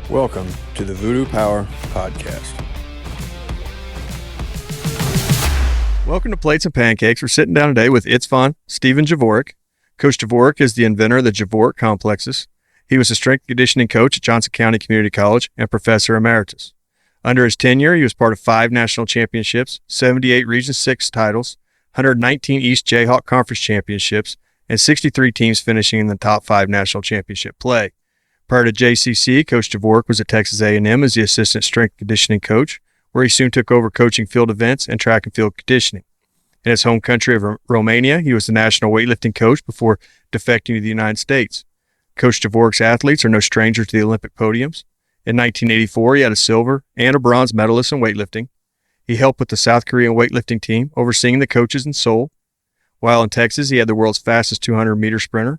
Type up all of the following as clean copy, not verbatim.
Welcome to the Voodoo Power Podcast. Welcome to Plates and Pancakes. We're sitting down today with Itsvan, Javorek. Coach Javorek is the inventor of the Javorek Complexes. He was a strength and conditioning coach at Johnson County Community College and Professor Emeritus. Under his tenure, he was part of 5 national championships, 78 Region 6 titles, 119 East Jayhawk Conference Championships, and 63 teams finishing in the top 5 national championship play. Prior to JCC, Coach Javorek was at Texas A&M as the assistant strength and conditioning coach, where he soon took over coaching field events and track and field conditioning. In his home country of Romania, he was the National Weightlifting Coach before defecting to the United States. Coach Javorek's athletes are no stranger to the Olympic Podiums. In 1984, he had a silver and a bronze medalist in weightlifting. He helped with the South Korean Weightlifting Team, overseeing the coaches in Seoul. While in Texas, he had the world's fastest 200-meter sprinter,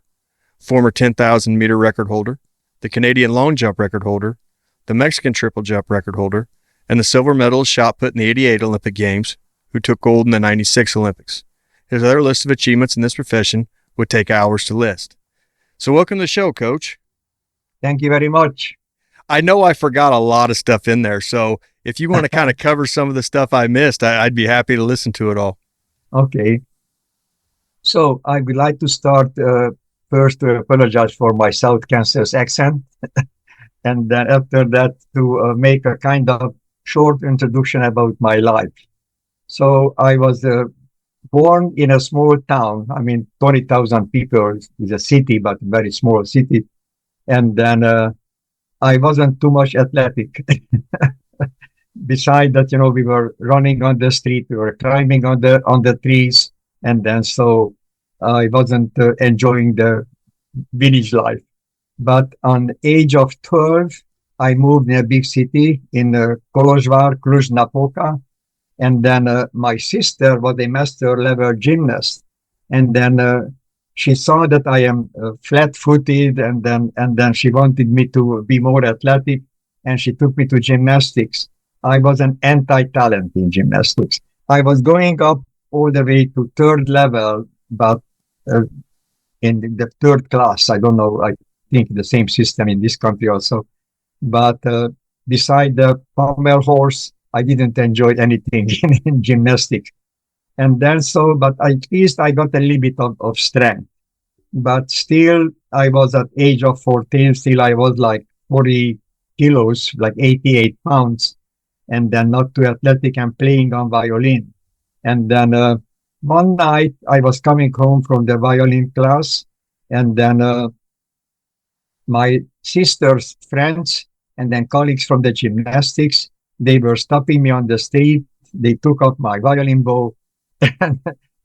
former 10,000-meter record holder, the Canadian long jump record holder, the Mexican triple jump record holder, and the silver medalist shot put in the 88 Olympic Games, who took gold in the 96 Olympics. His other list of achievements in this profession would take hours to list. So welcome to the show, Coach. Thank you very much. I know I forgot a lot of stuff in there, so if you want to kind of cover some of the stuff I missed, I'd be happy to listen to it all. Okay. So I would like to start first to apologize for my South Kansas accent, and then after that to make a kind of short introduction about my life. So I was born in a small town. 20,000 people is a city, but a very small city. And then I wasn't too much athletic. Besides that, we were running on the street, we were climbing on the trees, and then so I wasn't enjoying the village life. But on the age of 12, I moved in a big city in Kolozsvár, Cluj-Napoca. And then my sister was a master level gymnast. And then she saw that I am flat-footed, and then she wanted me to be more athletic, and she took me to gymnastics. I was an anti-talent in gymnastics. I was going up all the way to 3rd level, but in the 3rd class. I don't know, I think the same system in this country also. But beside the pommel horse, I didn't enjoy anything in gymnastics. And then but at least I got a little bit of strength. But still, I was at age of 14, still I was like 40 kilos, like 88 pounds, and then not too athletic and playing on violin. And then one night I was coming home from the violin class, and then my sister's friends and then colleagues from the gymnastics, they were stopping me on the street. They took out my violin bow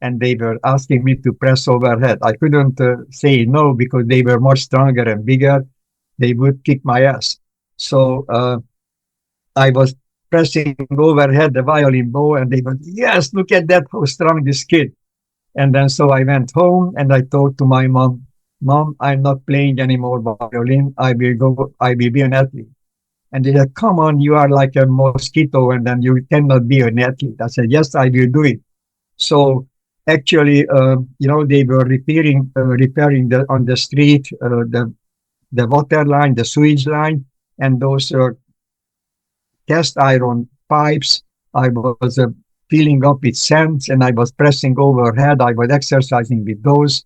and they were asking me to press overhead. I couldn't say no because they were much stronger and bigger. They would kick my ass. So I was pressing overhead the violin bow, and they went, "Yes, look at that, how strong this kid." And then so I went home and I told to my mom, "Mom, I'm not playing anymore violin. I will be an athlete." And they said, "Come on, you are like a mosquito, and then you cannot be an athlete." I said, "Yes, I will do it." So actually, they were repairing on the street, the water line, the sewage line, and those cast iron pipes. I was filling up with sand, and I was pressing overhead. I was exercising with those.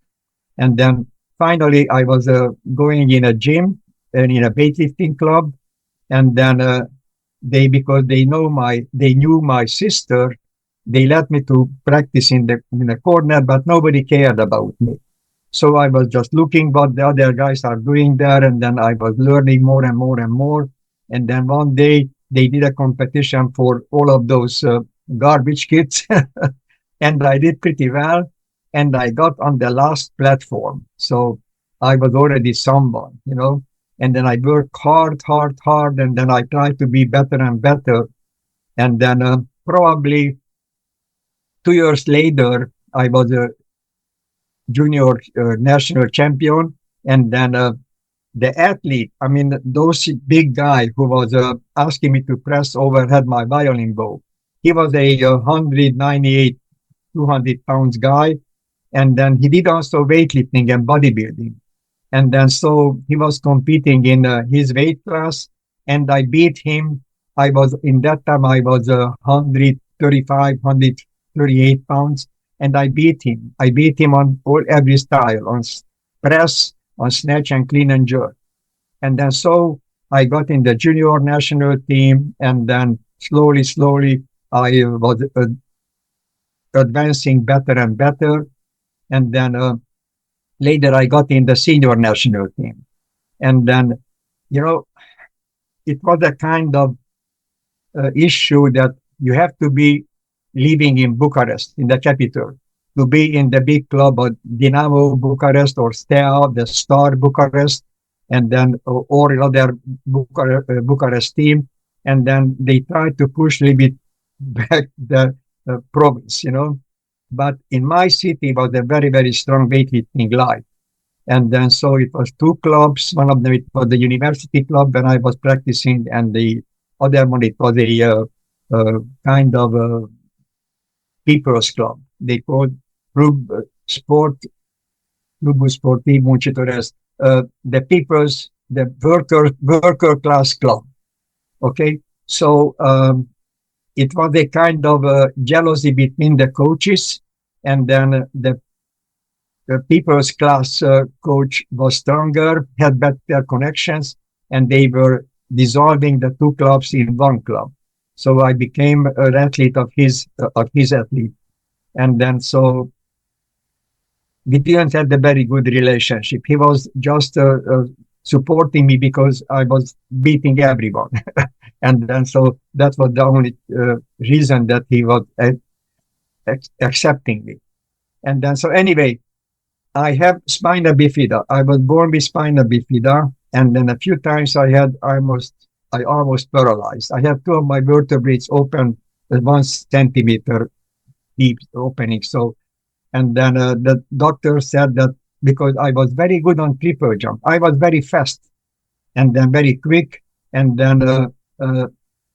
And then finally, I was going in a gym and in a weightlifting club. And then because they knew my sister, they let me to practice in the corner, but nobody cared about me. So I was just looking what the other guys are doing there, and then I was learning more and more and more. And then one day they did a competition for all of those garbage kids, and I did pretty well, and I got on the last platform. So I was already someone, And then I worked hard, and then I tried to be better and better. And then probably 2 years later, I was a junior national champion. And then the athlete, those big guy who was asking me to press overhead my violin bow, he was a 198, 200 pounds guy. And then he did also weightlifting and bodybuilding. And then so he was competing in his weight class. and I beat him. In that time, I was 135, 138 pounds, and I beat him. I beat him on every style, on press, on snatch and clean and jerk. And then so I got in the junior national team, and then slowly, I was advancing better and better. And then later I got in the senior national team. And then, you know, it was a kind of issue that you have to be living in Bucharest, in the capital, to be in the big club of Dinamo Bucharest or Steaua, the Star Bucharest, and then or other Bucharest team. And then they try to push a little bit back the province, you know. But in my city was a very strong weightlifting life. And then so it was two clubs. One of them it was the university club when I was practicing, and the other one it was a kind of a people's club. They called Club Sport, Club Sportiv Muncitorești, the people's, the worker class club. Okay, so it was a kind of jealousy between the coaches, and then the people's class coach was stronger, had better connections, and they were dissolving the two clubs in one club. So I became an athlete of his athlete, and then so we didn't have a very good relationship. He was just supporting me because I was beating everyone, and then so that was the only reason that he was accepting me. And then so anyway, I have spina bifida. I was born with spina bifida, and then a few times I almost paralyzed. I have two of my vertebrae open, 1 centimeter deep opening. So, and then the doctor said that because I was very good on triple jump, I was very fast and then very quick, and then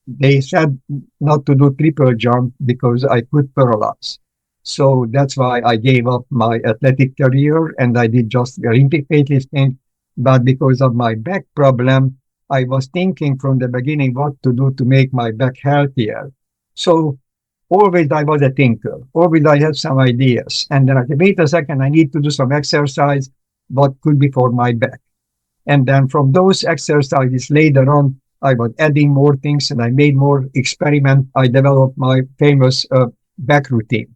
they said not to do triple jump because I could paralyze. So that's why I gave up my athletic career and I did just Olympic weightlifting. But because of my back problem, I was thinking from the beginning what to do to make my back healthier. So always I was a thinker. Always I had some ideas. And then I said, wait a second, I need to do some exercise. What could be for my back? And then from those exercises later on, I was adding more things and I made more experiments. I developed my famous back routine.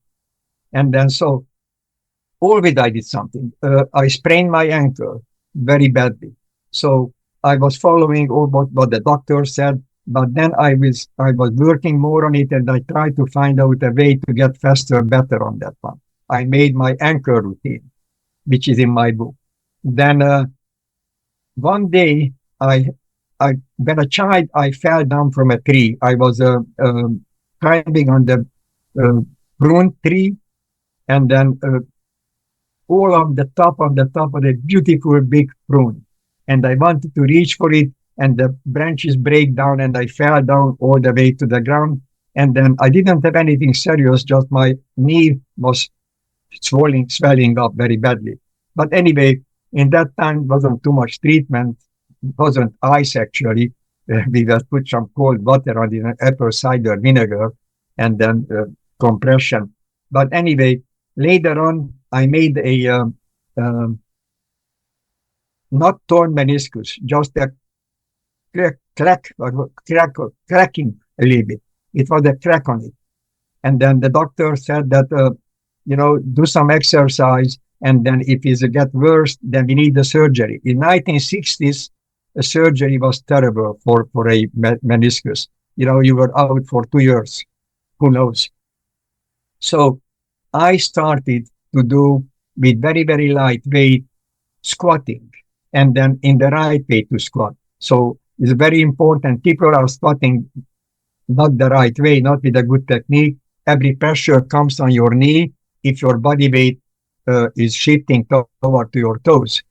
And then so always I did something. I sprained my ankle very badly. So I was following all what the doctor said, but then I was working more on it, and I tried to find out a way to get faster, better on that one. I made my ankle routine, which is in my book. Then one day, when a child, I fell down from a tree. I was climbing on the prune tree, and then all on the top of the beautiful big prune. And I wanted to reach for it, and the branches break down, and I fell down all the way to the ground. And then I didn't have anything serious, just my knee was swelling up very badly. But anyway, in that time, wasn't too much treatment, wasn't ice actually. We just put some cold water on the apple cider vinegar and then compression. But anyway, later on, I made a not torn meniscus, just a cracking a little bit. It was a crack on it. And then the doctor said that, do some exercise, and then if it gets worse, then we need the surgery. In 1960s, a surgery was terrible for a meniscus. You were out for 2 years. Who knows? So I started to do with very lightweight squatting, and then in the right way to squat. So it's very important. People are squatting not the right way, not with a good technique. Every pressure comes on your knee if your body weight is shifting toward to your toes.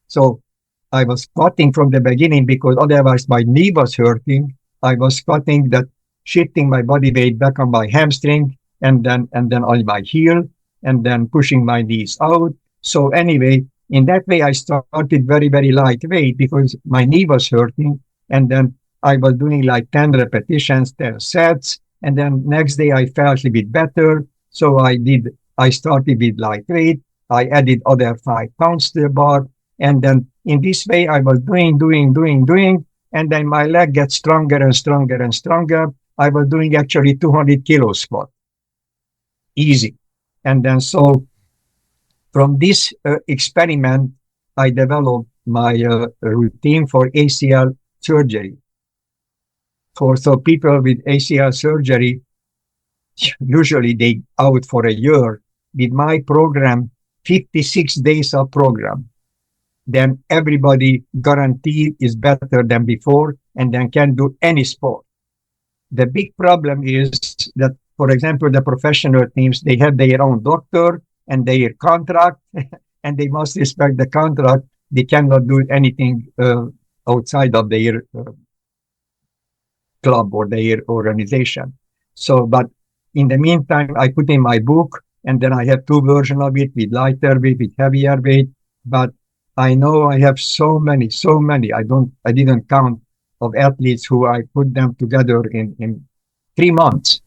So I was squatting from the beginning because otherwise my knee was hurting. I was squatting that shifting my body weight back on my hamstring and then on my heel and then pushing my knees out. So anyway, in that way, I started very lightweight because my knee was hurting. And then I was doing like 10 repetitions, 10 sets. And then next day I felt a bit better. So I started with lightweight. I added other 5 pounds to the bar. And then in this way, I was doing. And then my leg gets stronger and stronger and stronger. I was doing actually 200 kilo squat. Easy. And then so from this experiment, I developed my routine for ACL surgery. So people with ACL surgery, usually they out for a year. With my program, 56 days of program, then everybody guaranteed is better than before and then can do any sport. The big problem is that, for example, the professional teams, they have their own doctor and their contract, and they must respect the contract. They cannot do anything outside of their club or their organization. So, but in the meantime, I put in my book, and then I have 2 versions of it with lighter weight, with heavier weight. But I know I have so many. I didn't count of athletes who I put them together in 3 months.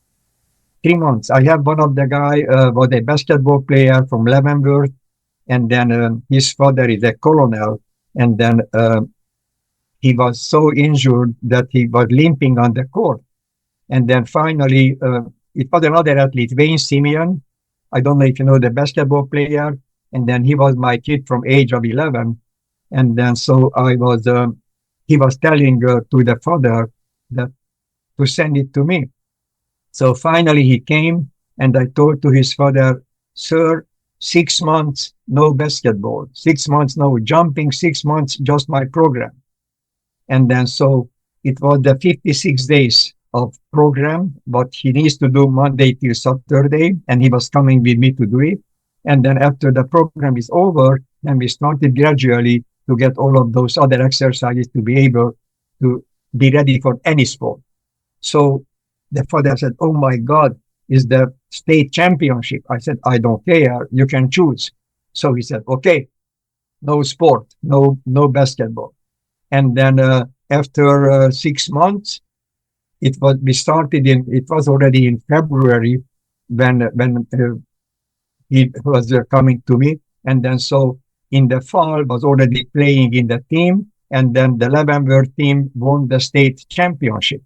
3 months. I have one of the guy was a basketball player from Leavenworth, and then his father is a colonel, and then he was so injured that he was limping on the court. And then finally, it was another athlete, Wayne Simeon. I don't know if you know the basketball player. And then he was my kid from age of 11. And then so he was telling to the father that to send it to me. So finally he came, and I told to his father, sir, 6 months, no basketball, 6 months, no jumping, 6 months, just my program. And then so it was the 56 days of program, but he needs to do Monday till Saturday, and he was coming with me to do it. And then after the program is over, then we started gradually to get all of those other exercises to be able to be ready for any sport. So the father said, oh my God, is the state championship. I said, I don't care, you can choose. So he said, okay, no sport, no basketball. And then after 6 months, it was already in February when he was coming to me. And then so in the fall was already playing in the team. And then the Leavenworth team won the state championship.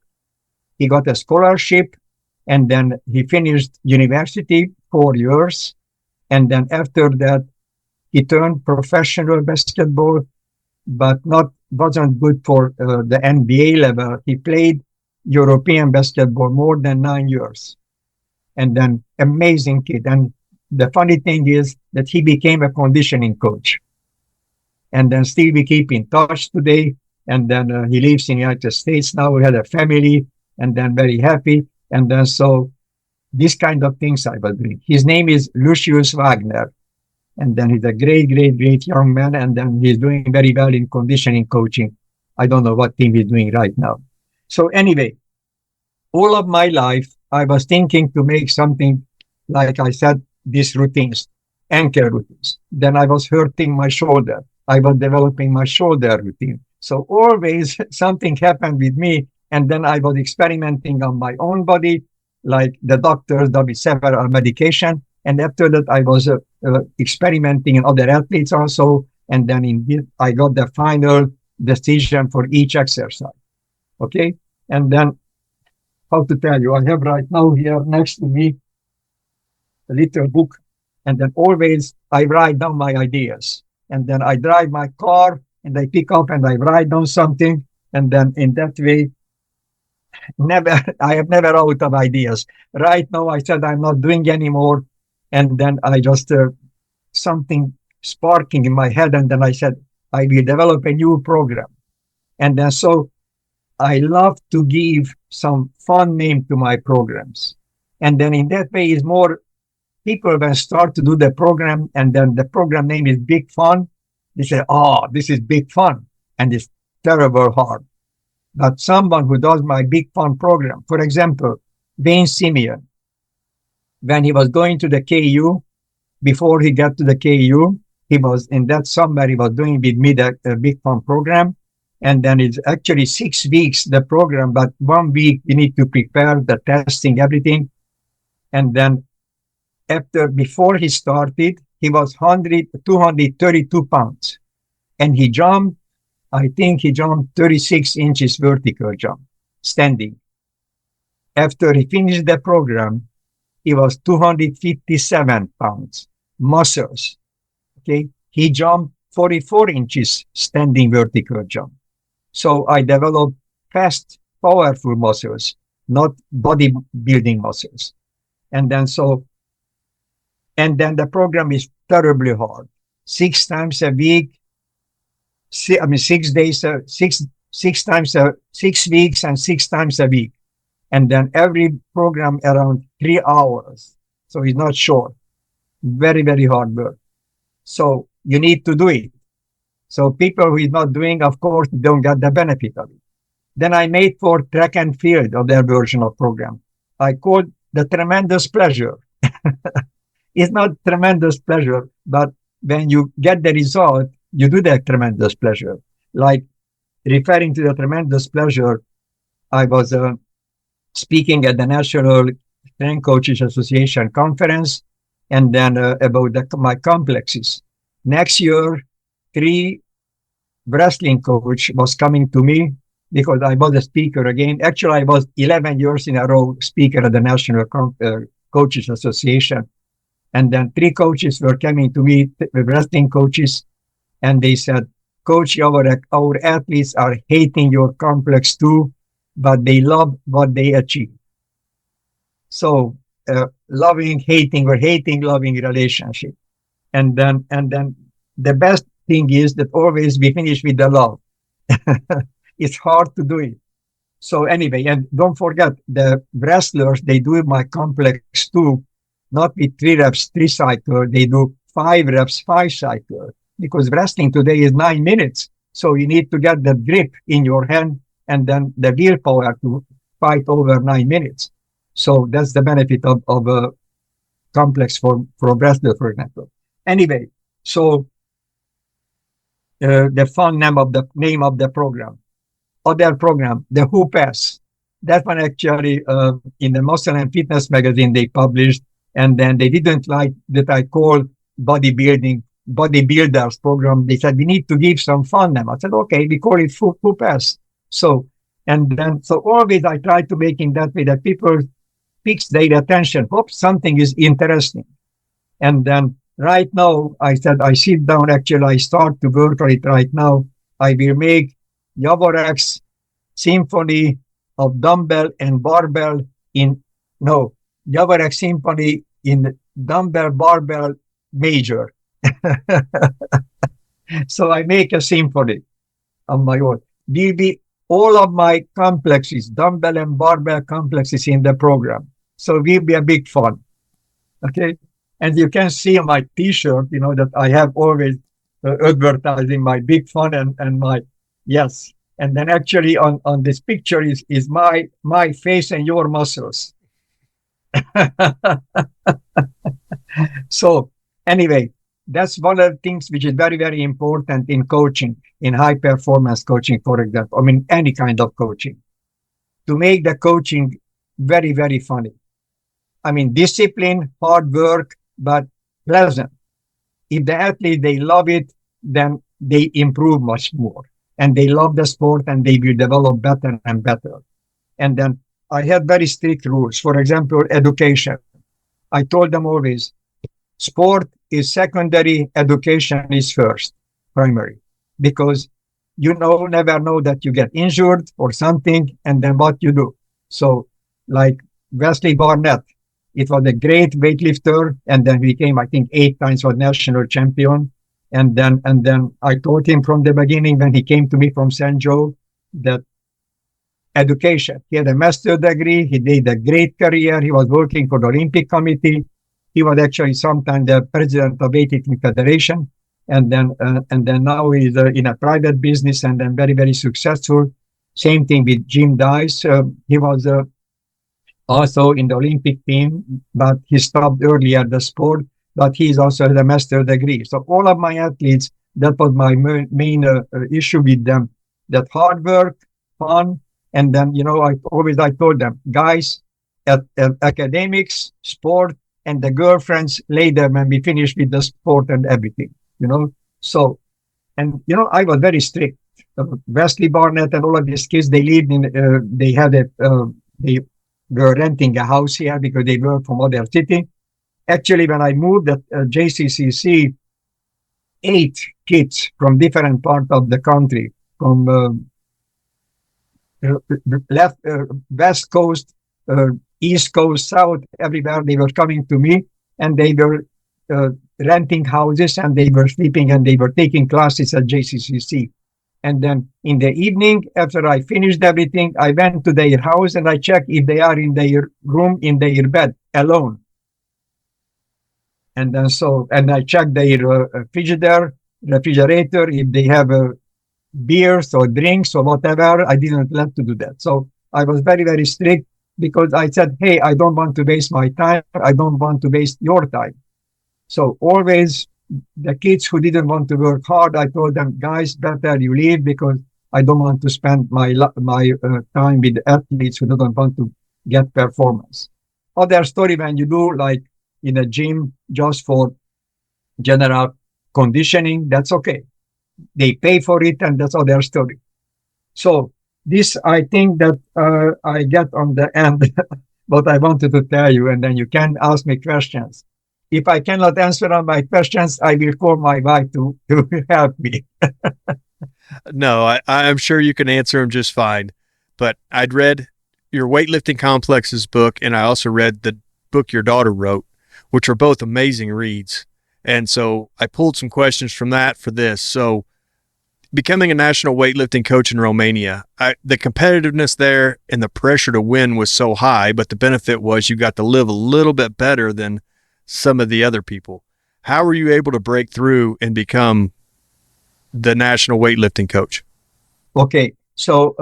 He got a scholarship, and then he finished university 4 years. And then after that, he turned professional basketball, but wasn't good for the NBA level. He played European basketball more than 9 years. And then amazing kid. And the funny thing is that he became a conditioning coach. And then still we keep in touch today. And then he lives in the United States now. We had a family, and then very happy. And then so this kind of things I was doing. His name is Lucius Wagner. And then he's a great young man. And then he's doing very well in conditioning coaching. I don't know what team he's doing right now. So anyway, all of my life, I was thinking to make something, like I said, these routines, ankle routines. Then I was hurting my shoulder. I was developing my shoulder routine. So always something happened with me. And then I was experimenting on my own body, like the doctors, with several medication. And after that, I was experimenting in other athletes also. And then I got the final decision for each exercise. Okay. And then, how to tell you, I have right now here next to me a little book. And then always I write down my ideas. And then I drive my car and I pick up and I write down something. And then in that way, I have never out of ideas. Right now, I said I'm not doing anymore. And then I just, something sparking in my head. And then I said, I will develop a new program. And then so I love to give some fun name to my programs. And then in that way is more people when start to do the program, and then the program name is Big Fun. They say, oh, this is big fun. And it's terrible hard. But someone who does my Big Fun program, for example, Wayne Simeon, when he was going to the KU, before he got to the KU, he was in that summer, he was doing with me the Big Fun program. And then it's actually 6 weeks, the program, but 1 week you need to prepare the testing, everything. And then before he started, he was 232 pounds. And I think he jumped 36 inches vertical jump, standing. After he finished the program, he was 257 pounds, muscles. Okay. He jumped 44 inches standing vertical jump. So I developed fast, powerful muscles, not bodybuilding muscles. And then the program is terribly hard. 6 times a week, 6 days, 6 weeks and 6 times a week. And then every program around 3 hours. So it's not short. Very, very hard work. So you need to do it. So people who is not doing, of course, don't get the benefit of it. Then I made for track and field of their version of program. I called the tremendous pleasure. It's not tremendous pleasure, but when you get the result, you do that tremendous pleasure. Like referring to the tremendous pleasure, I was speaking at the National Weightlifting Coaches Association conference, and then about my complexes. Next year, 3 wrestling coach was coming to me because I was a speaker again. Actually, I was 11 years in a row speaker at the National Coaches Association. And then 3 coaches were coming to me, wrestling coaches, and they said, Coach Javorek, our athletes are hating your complex too, but they love what they achieve. So loving, hating, or hating, loving relationship. And then the best thing is that always we finish with the love. It's hard to do it. So anyway, and don't forget the wrestlers, they do my complex too, not with 3 reps, 3 cycle. They do 5 reps, 5 cycle, because wrestling today is 9 minutes. So you need to get the grip in your hand and then the willpower to fight over 9 minutes. So that's the benefit of a complex for wrestler, for example. Anyway, so the fun name of the program. Other program, the HOF. That one actually in the Muscle and Fitness magazine they published, and then they didn't like that I call bodybuilders program. They said we need to give some fun name. I said okay, we call it HOF. So always I try to make in that way that people fix their attention. Hope something is interesting. And then right now, I said, I sit down, actually, I start to work on it right now. I will make Javorek's Symphony of Dumbbell and Barbell Javorek Symphony in Dumbbell Barbell Major. So I make a symphony on my own. Will be all of my complexes, dumbbell and barbell complexes in the program. So it will be a big fun. Okay. And you can see on my t-shirt, that I have always advertising my big fun and my, yes. And then actually on this picture is my face and your muscles. So anyway, that's one of the things which is very, very important in coaching, in high performance coaching, for example. I mean, any kind of coaching, to make the coaching very, very funny. I mean, discipline, hard work, but pleasant. If the athlete, they love it, then they improve much more. And they love the sport and they will develop better and better. And then I had very strict rules. For example, education. I told them always, sport is secondary, education is first, primary. Because you never know that you get injured or something, and then what you do. So like Wesley Barnett, it was a great weightlifter, and then he became, I think, 8 times was national champion. And then I told him from the beginning when he came to me from St. Joe that education. He had a master's degree. He did a great career. He was working for the Olympic Committee. He was actually sometimes the president of Weightlifting Federation. And then now he's in a private business and then very, very successful. Same thing with Jim Dice. He was also in the Olympic team, but he stopped earlier the sport, but he's also had a master's degree. So all of my athletes, that was my main issue with them. that hard work, fun, and then, I told them, guys, at academics, sport, and the girlfriends later when we finish with the sport and everything, So, and, I was very strict. Wesley Barnett and all of these kids, they lived in, they were renting a house here because they were from other city. Actually, when I moved at JCCC, 8 kids from different parts of the country, from West Coast, East Coast, South, everywhere, they were coming to me, and they were renting houses, and they were sleeping, and they were taking classes at JCCC. And then in the evening, after I finished everything, I went to their house and I checked if they are in their room, in their bed, alone. And then and I checked their refrigerator, if they have beers or drinks or whatever. I didn't let to do that. So I was very, very strict because I said, hey, I don't want to waste my time. I don't want to waste your time. So always the kids who didn't want to work hard, I told them, guys, better you leave because I don't want to spend my time with athletes who don't want to get performance. Other story when you do like in a gym just for general conditioning, that's okay. They pay for it, and that's other story. So this, I think that I get on the end what I wanted to tell you, and then you can ask me questions. If I cannot answer on my questions, I will call my wife to help me. No, I'm sure you can answer them just fine. But I'd read your Weightlifting Complexes book, and I also read the book your daughter wrote, which are both amazing reads. And so I pulled some questions from that for this. So becoming a national weightlifting coach in Romania, the competitiveness there and the pressure to win was so high, but the benefit was you got to live a little bit better than some of the other people. How were you able to break through and become the national weightlifting coach? Okay, so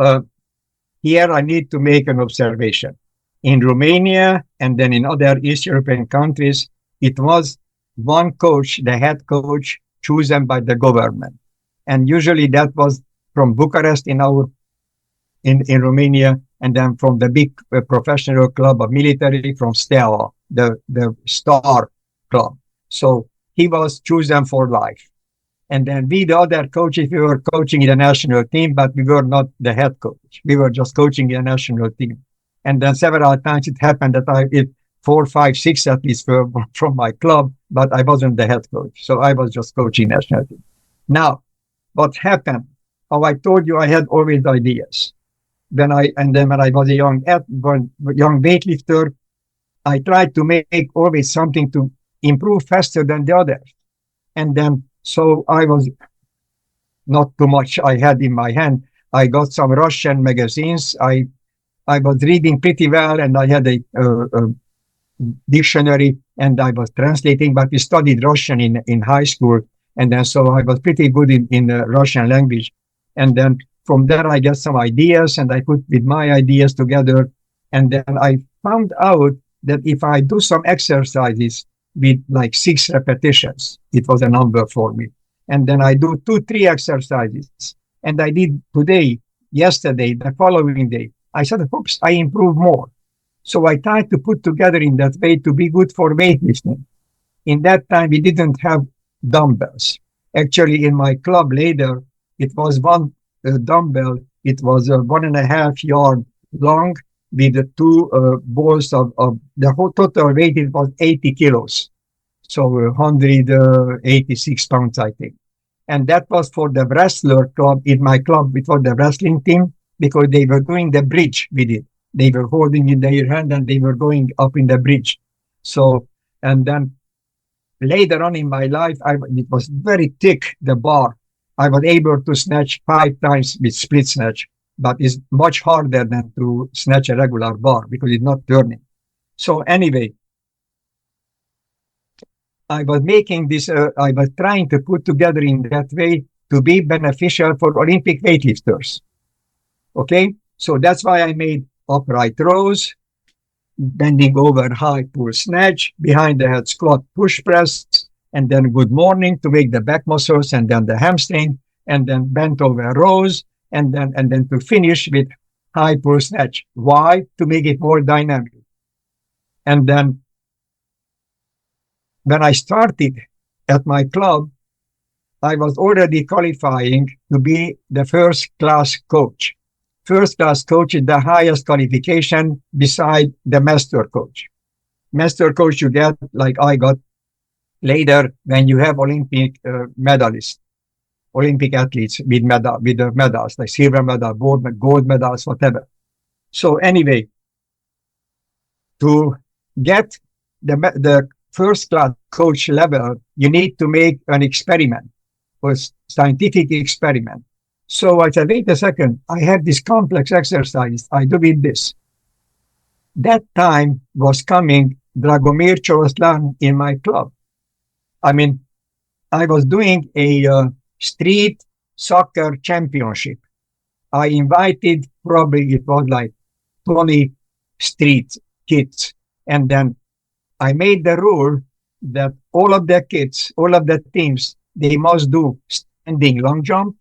here I need to make an observation. In Romania and then in other East European countries, it was one coach, the head coach, chosen by the government. And usually that was from Bucharest in Romania, and then from the big professional club of military from Steaua, the star club. So he was chosen for life. And then we, the other coaches, we were coaching in the national team, but we were not the head coach. We were just coaching in the national team. And then several times it happened that 4, 5, 6 athletes were from my club, but I wasn't the head coach. So I was just coaching national team. Now, what happened? How I told you, I had always ideas. Then when I was a young weightlifter, I tried to make always something to improve faster than the others. And then, so I was not too much I had in my hand. I got some Russian magazines. I was reading pretty well, and I had a dictionary, and I was translating, but we studied Russian in high school. And then, so I was pretty good in the Russian language. And then from there, I got some ideas, and I put with my ideas together. And then I found out that if I do some exercises with like 6 repetitions, it was a number for me. And then I do 2, 3 exercises. And I did today, yesterday, the following day. I said, oops, I improved more. So I tried to put together in that way to be good for weightlifting. In that time, we didn't have dumbbells. Actually, in my club later, it was one dumbbell. It was 1.5 yard long with the 2 balls of the whole total weight. It was 80 kilos. So 186 pounds, I think. And that was for the wrestler club. In my club, it was the wrestling team, because they were doing the bridge with it. They were holding in their hand and they were going up in the bridge. So, and then later on in my life, it was very thick, the bar. I was able to snatch 5 times with split snatch, but it's much harder than to snatch a regular bar because it's not turning. So anyway, I was making this, I was trying to put together in that way to be beneficial for Olympic weightlifters. Okay, so that's why I made upright rows, bending over high pull snatch, behind the head squat push press, and then good morning to wake the back muscles and then the hamstring, and then bent over rows, and then to finish with high pull snatch. Why? To make it more dynamic. And then when I started at my club, I was already qualifying to be the first class coach. First class coach is the highest qualification beside the master coach. Master coach you get, like I got later, when you have Olympic medalists, Olympic athletes with the medals, like silver medal, gold medals, whatever. So anyway, to get the first class coach level, you need to make an experiment, a scientific experiment. So I said, wait a second, I have this complex exercise, I do with this. That time was coming Dragomir Choroslan in my club. I mean, I was doing a street soccer championship. I invited, probably it was like 20 street kids. And then I made the rule that all of the kids, all of the teams, they must do standing long jump,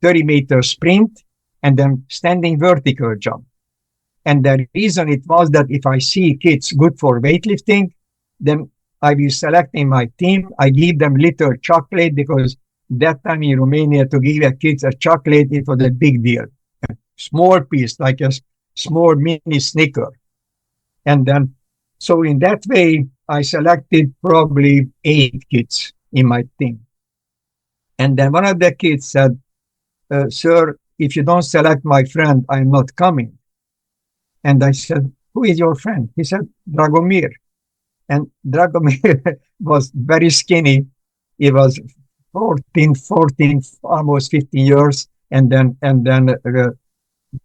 30-meter sprint, and then standing vertical jump. And the reason it was that if I see kids good for weightlifting, then I will select in my team. I give them little chocolate, because that time in Romania, to give a kids a chocolate, it was a big deal. A small piece, like a small mini Snicker. And then, so in that way, I selected probably 8 kids in my team. And then one of the kids said, sir, if you don't select my friend, I'm not coming. And I said, who is your friend? He said, Dragomir. And Dragomir was very skinny. He was 14, almost 15 years, and then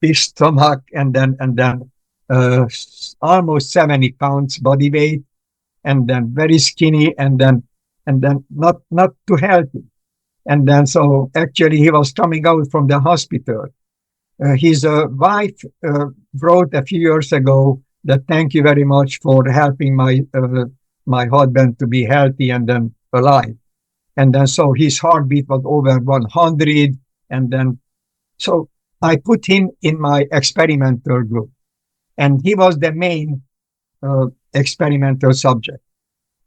big stomach, and then almost 70 pounds body weight, and then very skinny, and then not too healthy. And then so actually he was coming out from the hospital. His wife wrote a few years ago that thank you very much for helping my husband to be healthy and then alive. And then so his heartbeat was over 100. And then so I put him in my experimental group. And he was the main experimental subject.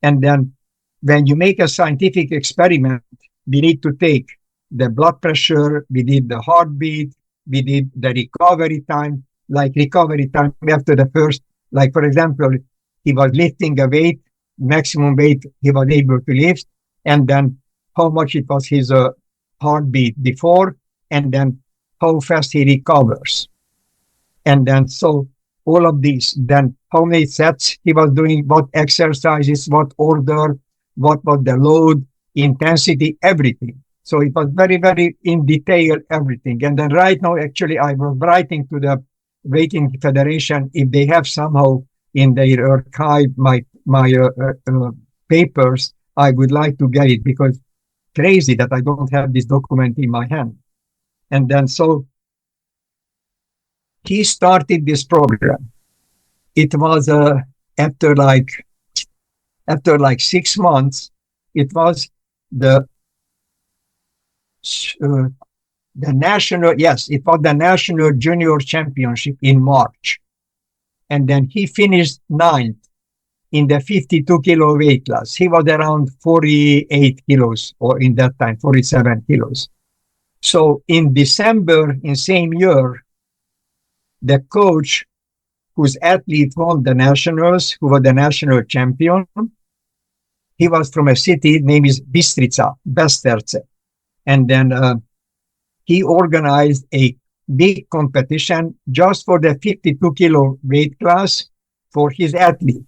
And then when you make a scientific experiment, we need to take the blood pressure, we did the heartbeat, we did the recovery time, like recovery time after the first, like for example, he was lifting a weight, maximum weight he was able to lift, and then how much it was his heartbeat before, and then how fast he recovers. And then so all of these, then how many sets he was doing, what exercises, what order, what was the load, intensity, everything. So it was very, very in detail, everything. And then right now, actually, I was writing to the Weighting Federation if they have somehow in their archive my papers. I would like to get it, because crazy that I don't have this document in my hand. And then so he started this program. It was after like 6 months, it was the national, yes, it was the National Junior Championship in March. And then he finished 9th in the 52 kilo weight class. He was around 48 kilos, or in that time, 47 kilos. So in December, in same year, the coach whose athlete won the nationals, who was the national champion, he was from a city named Bystrica, Besterce. And then he organized a big competition just for the 52 kilo weight class for his athlete.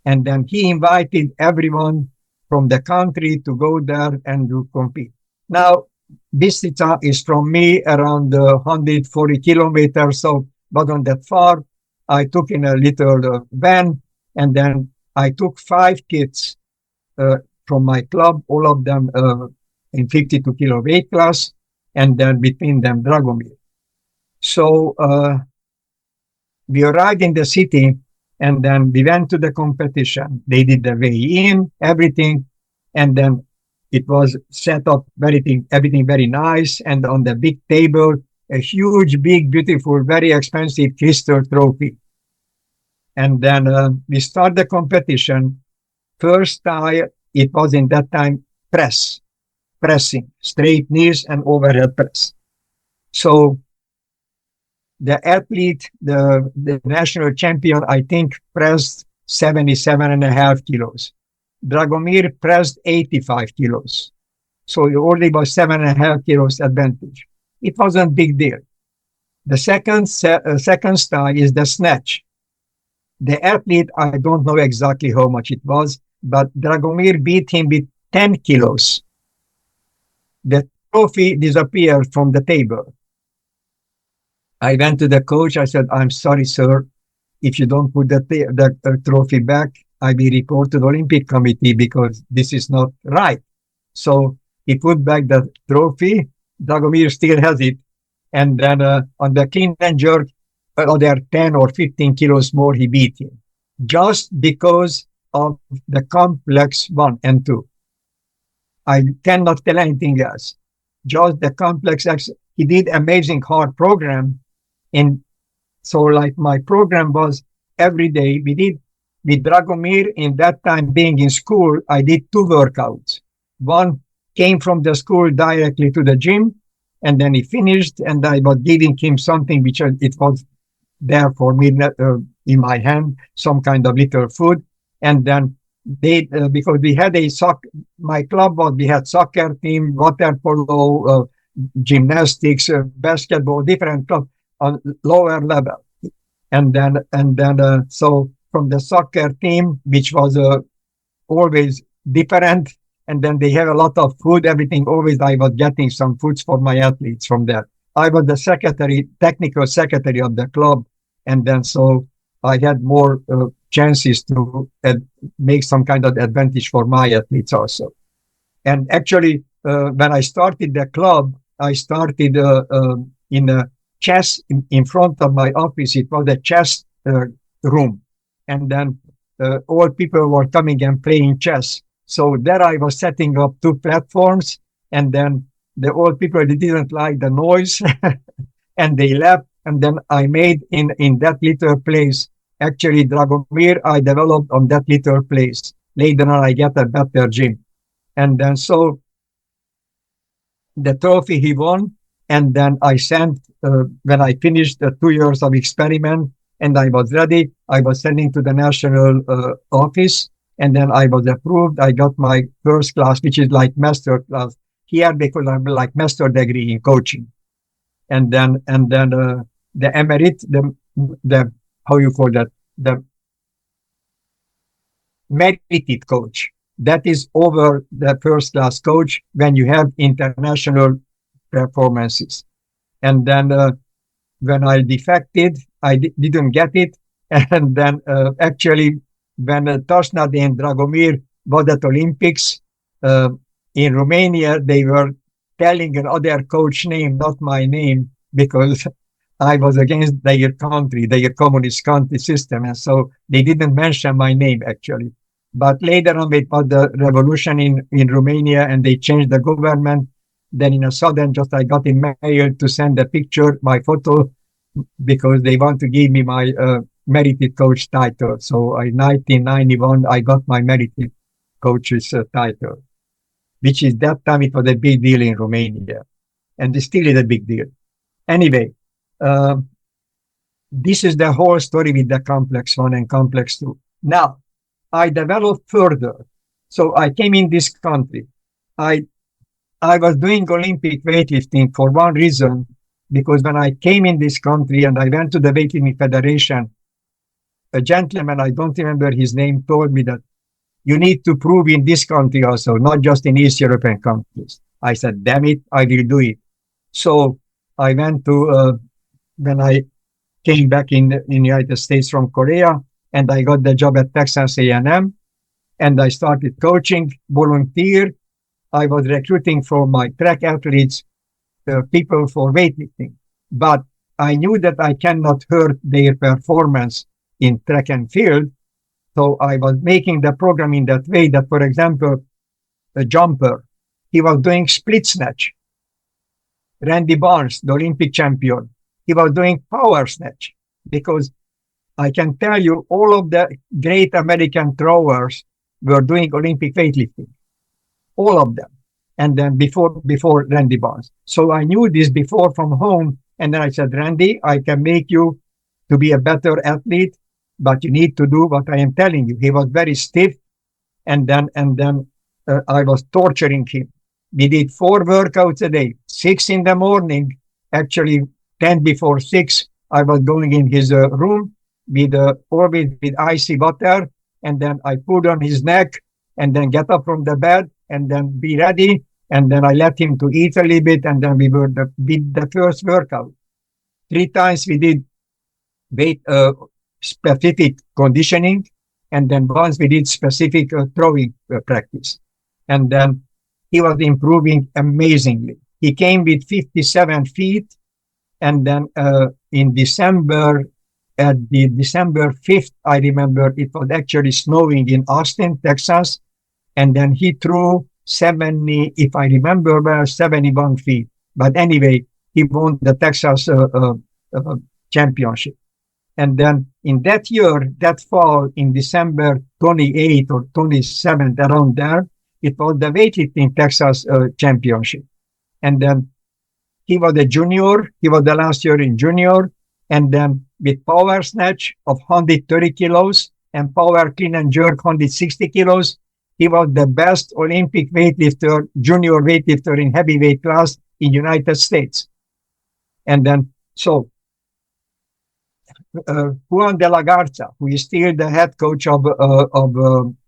And then he invited everyone from the country to go there and to compete. Now, Bystrica is from me around 140 kilometers, so but not that far. I took in a little van, and then I took 5 kids from my club, all of them in 52 kilo weight class, and then between them Dragomir. So we arrived in the city, and then we went to the competition. They did the weigh-in, everything, and then it was set up everything very nice. And on the big table, a huge, big, beautiful, very expensive crystal trophy. And then we start the competition. First time, it was in that time pressing, straight knees and overhead press. So the athlete, the national champion, I think pressed 77.5 kilos. Dragomir pressed 85 kilos. So he only was 7.5 kilos advantage. It wasn't a big deal. The second style is the snatch. The athlete, I don't know exactly how much it was, but Dragomir beat him with 10 kilos. The trophy disappeared from the table. I went to the coach. I said, I'm sorry, sir. If you don't put the trophy back, I will report to the Olympic Committee because this is not right. So he put back the trophy. Dragomir still has it. And then on the clean and jerk, other 10 or 15 kilos more, he beat him. Just because of the complex 1 and 2. I cannot tell anything else. Just the complex X. He did amazing hard program. And so like my program was every day. We did with Dragomir in that time being in school, I did 2 workouts. One came from the school directly to the gym, and then he finished, and I was giving him something which it was there for me in my hand, some kind of little food. And then they, because we had my club was, we had soccer team, water polo, gymnastics, basketball, different clubs on lower level. And then so from the soccer team, which was always different, and then they have a lot of food, everything, always I was getting some foods for my athletes from there. I was the technical secretary of the club, and then so I had more chances to make some kind of advantage for my athletes also. And actually, when I started the club, I started in a chess in front of my office. It was a chess room, and then all people were coming and playing chess. So there I was setting up 2 platforms, and then the old people, they didn't like the noise and they left. And then I made in that little place, actually Dragomir, I developed on that little place. Later on, I get a better gym. And then so the trophy he won, and then I sent, when I finished the 2 years of experiment and I was ready, I was sending to the national office, and then I was approved. I got my first class, which is like master class here because I'm like master degree in coaching. And then the Emeritus, the how you call that, the merited coach. That is over the first class coach when you have international performances. And then when I defected, I didn't get it. And then actually when Tasnad and Dragomir was at Olympics in Romania, they were telling another coach name, not my name, because I was against their country, their communist country system. And so they didn't mention my name actually. But later on, it was the revolution in Romania, and they changed the government. Then in a sudden, just I got in mail to send a picture, my photo, because they want to give me my merited coach title. So in 1991, I got my merited coach's title, which is that time it was a big deal in Romania. And it still is a big deal. Anyway, this is the whole story with the complex 1 and complex 2. Now, I developed further. So I came in this country. I was doing Olympic weightlifting for one reason, because when I came in this country and I went to the Weightlifting Federation, a gentleman, I don't remember his name, told me that you need to prove in this country also, not just in East European countries. I said, damn it, I will do it. So I went to, when I came back in the United States from Korea, and I got the job at Texas A&M, and I started coaching, volunteer. I was recruiting for my track athletes, people for weightlifting. But I knew that I cannot hurt their performance in track and field. So I was making the program in that way that, for example, a jumper, he was doing split snatch. Randy Barnes, the Olympic champion. He was doing power snatch because I can tell you all of the great American throwers were doing Olympic weightlifting, all of them. And then before Randy Barnes. So I knew this before from home. And then I said, Randy, I can make you to be a better athlete, but you need to do what I am telling you. He was very stiff. And then I was torturing him. We did 4 workouts a day, 6 in the morning, actually 10 before 6. I was going in his room with always with icy water, and then I put on his neck, and then get up from the bed, and then be ready, and then I let him to eat a little bit, and then we were with the first workout. 3 times we did weight specific conditioning, and then once we did specific throwing practice, and then he was improving amazingly. He came with 57 feet, and then in December, at the December 5th, I remember it was actually snowing in Austin, Texas, and then he threw 70, if I remember well, 71 feet. But anyway, he won the Texas championship. And then in that year, that fall, in December 28th or 27th, around there, it was the weightlifting Texas championship. And then he was a junior. He was the last year in junior. And then with power snatch of 130 kilos and power clean and jerk 160 kilos, he was the best Olympic weightlifter, junior weightlifter in heavyweight class in United States. And then, so Juan de la Garza, who is still the head coach of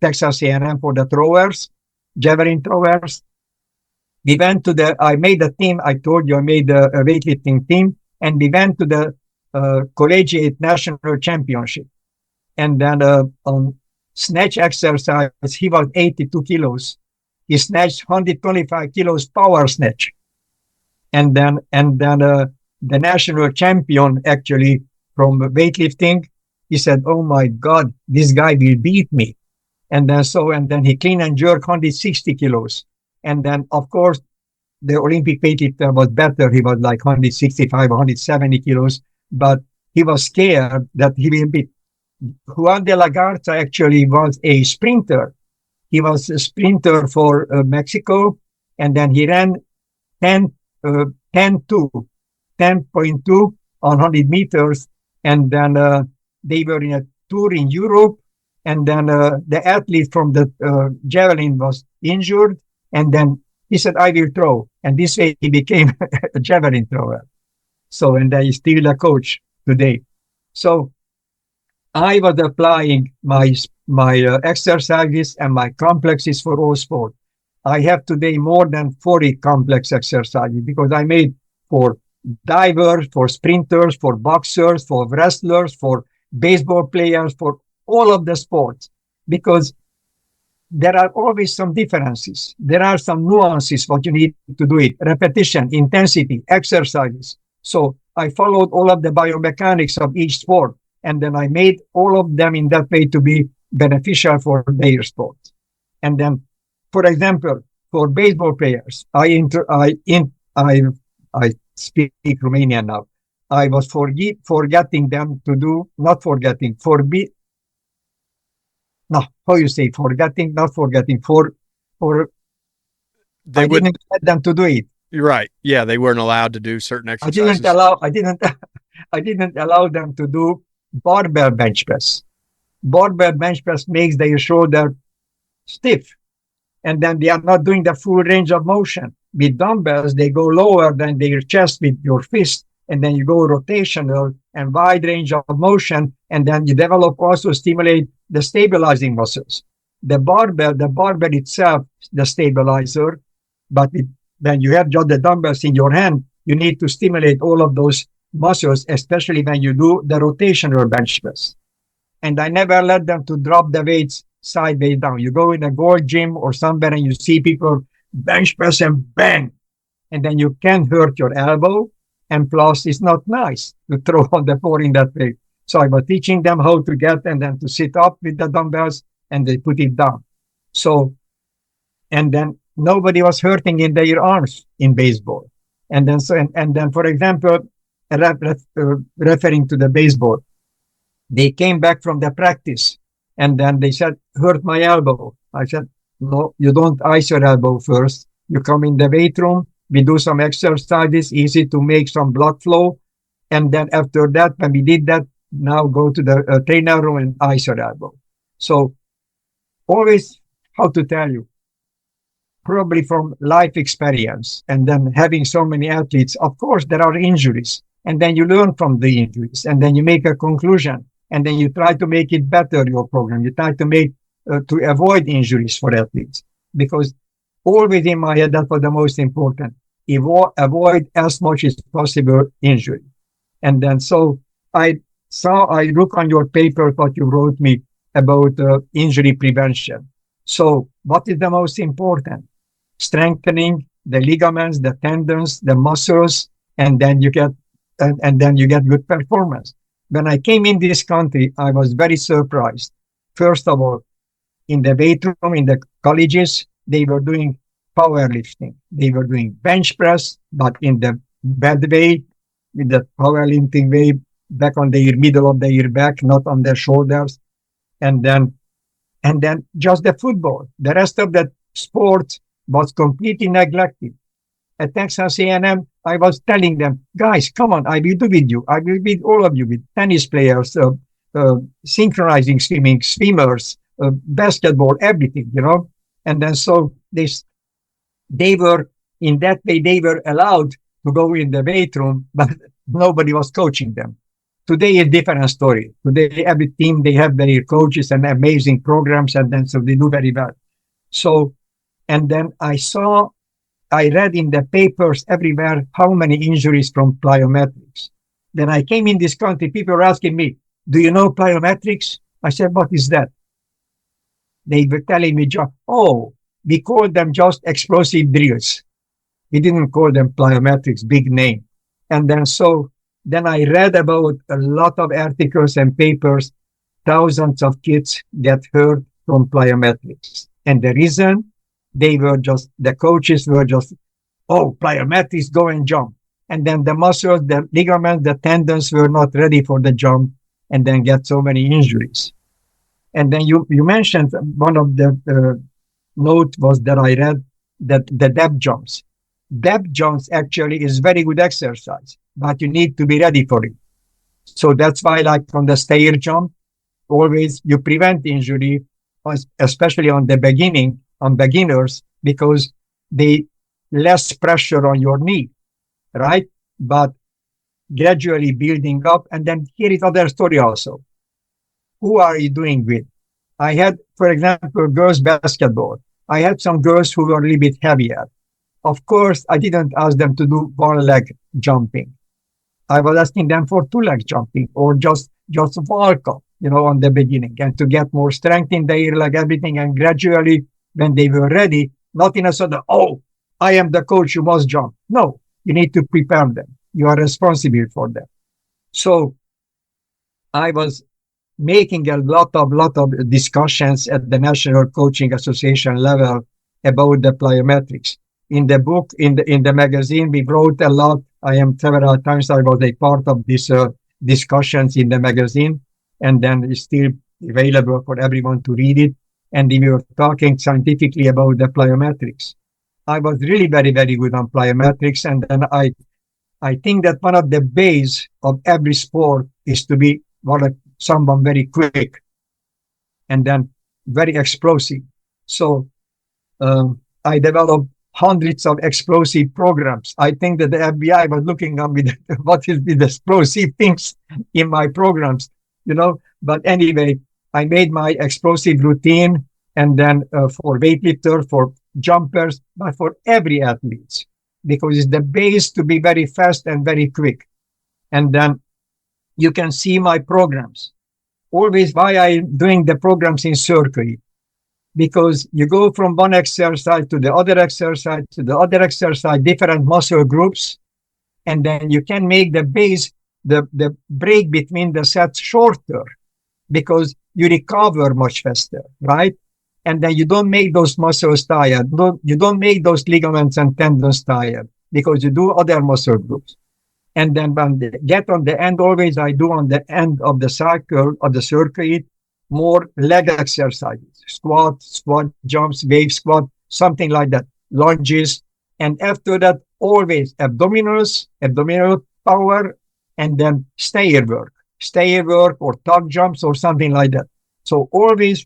Texas A&M for the throwers, javelin throwers, we went to I made a team, I told you I made a weightlifting team, and we went to the collegiate national championship. And then on snatch exercise, he was 82 kilos. He snatched 125 kilos power snatch. And then the national champion actually from weightlifting, he said, oh my God, this guy will beat me. And then he clean and jerk 160 kilos. And then, of course, the Olympic weightlifter was better. He was like 165, 170 kilos, but he was scared that he will beat. Juan de la Garza actually was a sprinter. He was a sprinter for Mexico, and then he ran 10.2 on 100 meters. And then they were in a tour in Europe, and then the athlete from the javelin was injured, and then he said, I will throw. And this way he became a javelin thrower. So, and he's still a coach today. So I was applying my exercises and my complexes for all sport. I have today more than 40 complex exercises because I made for divers, for sprinters, for boxers, for wrestlers, for baseball players, for all of the sports, because there are always some differences. There are some nuances what you need to do it. Repetition, intensity, exercises. So I followed all of the biomechanics of each sport, and then I made all of them in that way to be beneficial for their sport. And then, for example, for baseball players, I speak Romanian now. I was forgetting them to do, not forgetting, how you say forgetting, not forgetting, They I didn't get them to do it. You're right. Yeah, they weren't allowed to do certain exercises. I didn't allow them to do barbell bench press. Barbell bench press makes their shoulder stiff, and then they are not doing the full range of motion. With dumbbells, they go lower than their chest with your fist, and then you go rotational and wide range of motion, and then you develop also stimulate the stabilizing muscles. The barbell itself, the stabilizer, but when you have just the dumbbells in your hand, you need to stimulate all of those muscles, especially when you do the rotational bench press. And I never let them to drop the weights sideways down. You go in a gold gym or somewhere and you see people bench press and bang, and then you can hurt your elbow, and plus it's not nice to throw on the floor in that way. So I was teaching them how to get and then to sit up with the dumbbells, and they put it down. So, and then nobody was hurting in their arms in baseball. And then and then, for example, referring to the baseball, they came back from the practice and then they said, hurt my elbow. I said, no, you don't ice your elbow first. You come in the weight room, we do some exercises, easy to make some blood flow. And then after that, when we did that, now go to the trainer room and ice your elbow. So always, how to tell you, probably from life experience and then having so many athletes, of course, there are injuries. And then you learn from the injuries and then you make a conclusion and then you try to make it better, your program. You try to make, to avoid injuries for athletes, because always in my head, that was the most important. Avoid as much as possible injury. And then so I look on your paper, what you wrote me about injury prevention. So what is the most important? Strengthening the ligaments, the tendons, the muscles, and then you get good performance. When I came in this country, I was very surprised. First of all, in the weight room, in the colleges, they were doing powerlifting. They were doing bench press, but in the bad way, with the powerlifting way, back on the middle of their back, not on their shoulders. And then just the football. The rest of the sport was completely neglected. At Texas A&M, I was telling them, guys, come on, I will do with you. I will with all of you, with tennis players, synchronizing swimming, swimmers, basketball, everything, you know. And then so they were, in that way, they were allowed to go in the weight room, but nobody was coaching them. Today, a different story. Today, every team, they have their coaches and amazing programs, and then so they do very well. So, and then I read in the papers everywhere how many injuries from plyometrics. Then I came in this country, people were asking me, do you know plyometrics? I said, what is that? They were telling me, oh, we call them just explosive drills. We didn't call them plyometrics, big name. And then I read about a lot of articles and papers. Thousands of kids get hurt from plyometrics. And the reason, the coaches were just, oh, plyometrics, go and jump. And then the muscles, the ligaments, the tendons were not ready for the jump and then get so many injuries. And then you mentioned one of the note was that I read that the depth jumps. Depth jumps actually is very good exercise, but you need to be ready for it. So that's why, like on the stair jump, always you prevent injury, especially on the beginning, on beginners, because they less pressure on your knee, right? But gradually building up, and then here is other story also. Who are you doing with? I had, for example, girls basketball. I had some girls who were a little bit heavier. Of course, I didn't ask them to do one leg jumping. I was asking them for 2 leg jumping or just walk up, you know, on the beginning, and to get more strength in their leg, everything. And gradually, when they were ready, not in a sudden, oh, I am the coach, you must jump. No, you need to prepare them. You are responsible for them. So I was making a lot of discussions at the National Coaching Association level about the plyometrics. In the book, in the magazine, we wrote a lot. Several times I was a part of these discussions in the magazine, and then it's still available for everyone to read it. And we were talking scientifically about the plyometrics. I was really very, very good on plyometrics, and then I think that one of the base of every sport is to be someone very quick and then very explosive. So I developed hundreds of explosive programs. I think that the FBI was looking at me, what is the explosive things in my programs, you know. But anyway, I made my explosive routine, and then for weightlifter, for jumpers, but for every athlete, because it's the base to be very fast and very quick. And then you can see my programs. Always why I'm doing the programs in circuit, because you go from one exercise to the other exercise to the other exercise, different muscle groups, and then you can make the base, the break between the sets shorter, because you recover much faster, right? And then you don't make those muscles tired. You don't make those ligaments and tendons tired. because you do other muscle groups. And then when they get on the end, always I do on the end of the cycle, of the circuit, more leg exercises, squat jumps, wave squat, something like that, lunges. And after that, always abdominal power, and then stair work or tuck jumps or something like that. So always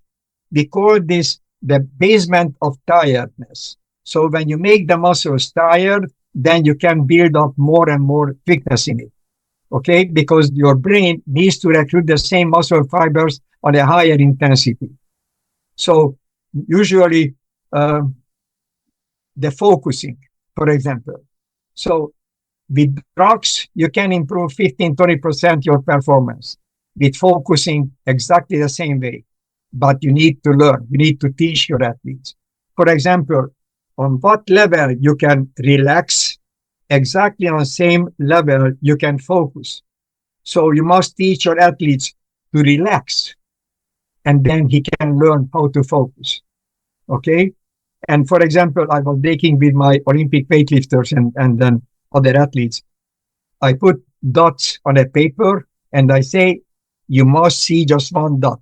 we call this the basement of tiredness. So when you make the muscles tired, then you can build up more and more thickness in it. Okay, because your brain needs to recruit the same muscle fibers on a higher intensity. So usually the focusing, for example. So with drugs, you can improve 15-20% your performance. With focusing, exactly the same way. But you need to learn. You need to teach your athletes. For example, on what level you can relax, exactly on the same level you can focus. So you must teach your athletes to relax, and then he can learn how to focus. Okay? And for example, I was taking with my Olympic weightlifters and then other athletes. I put dots on a paper and I say, you must see just one dot.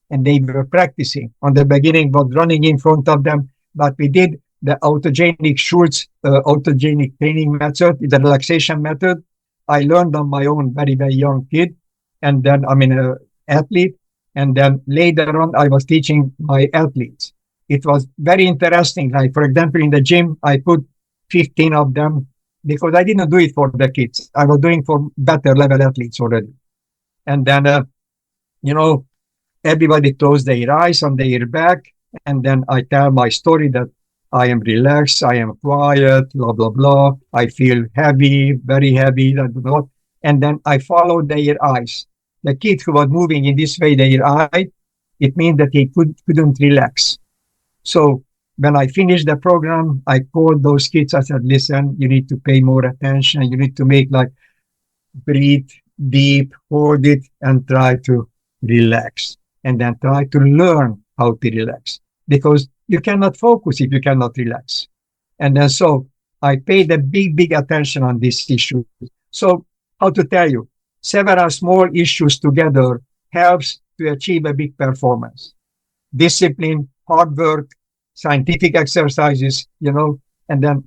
And they were practicing. On the beginning, was running in front of them, but we did the autogenic Schultz autogenic training method, the relaxation method. I learned on my own, very, very young kid. And then I'm an athlete. And then later on, I was teaching my athletes. It was very interesting. Like, for example, in the gym, I put 15 of them because I didn't do it for the kids. I was doing for better level athletes already. And then, everybody closed their eyes on their back. And then I tell my story that I am relaxed, I am quiet, blah, blah, blah. I feel heavy, very heavy, blah, blah, blah. And then I follow their eyes. The kid who was moving in this way, their eye, it means that he couldn't relax. So when I finished the program, I called those kids. I said, listen, you need to pay more attention. You need to make breathe deep, hold it, and try to relax. And then try to learn how to relax. Because you cannot focus if you cannot relax. And then so I paid a big attention on this issue. So how to tell you, several small issues together helps to achieve a big performance. Discipline, hard work, scientific exercises, and then,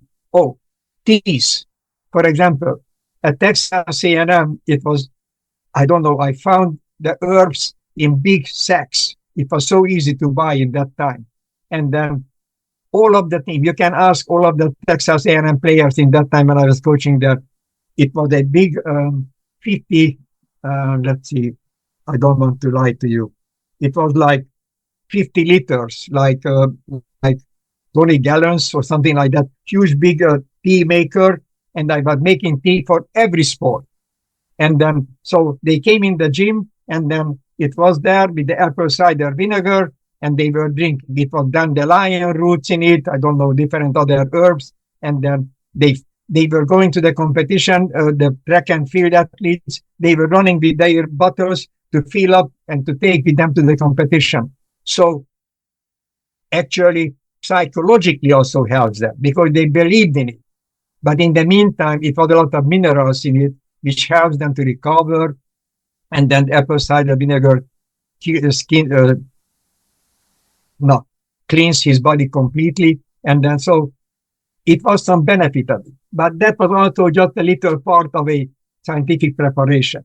teas. For example, at Texas A&M, it was, I don't know, I found the herbs in big sacks. It was so easy to buy in that time. And then all of the team, you can ask all of the Texas A&M players in that time when I was coaching there. It was a big 50, let's see, I don't want to lie to you. It was like 50 liters, like 20 gallons or something like that. Huge, big tea maker. And I was making tea for every sport. And then, so they came in the gym, and then it was there with the apple cider vinegar, and they were drinking. It was dandelion roots in it. I don't know, different other herbs. And then they were going to the competition, the track and field athletes. They were running with their bottles to fill up and to take with them to the competition. So actually, psychologically also helps them because they believed in it. But in the meantime, it was a lot of minerals in it, which helps them to recover. And then apple cider vinegar cleans his body completely. And then so it was some benefit of it. But that was also just a little part of a scientific preparation.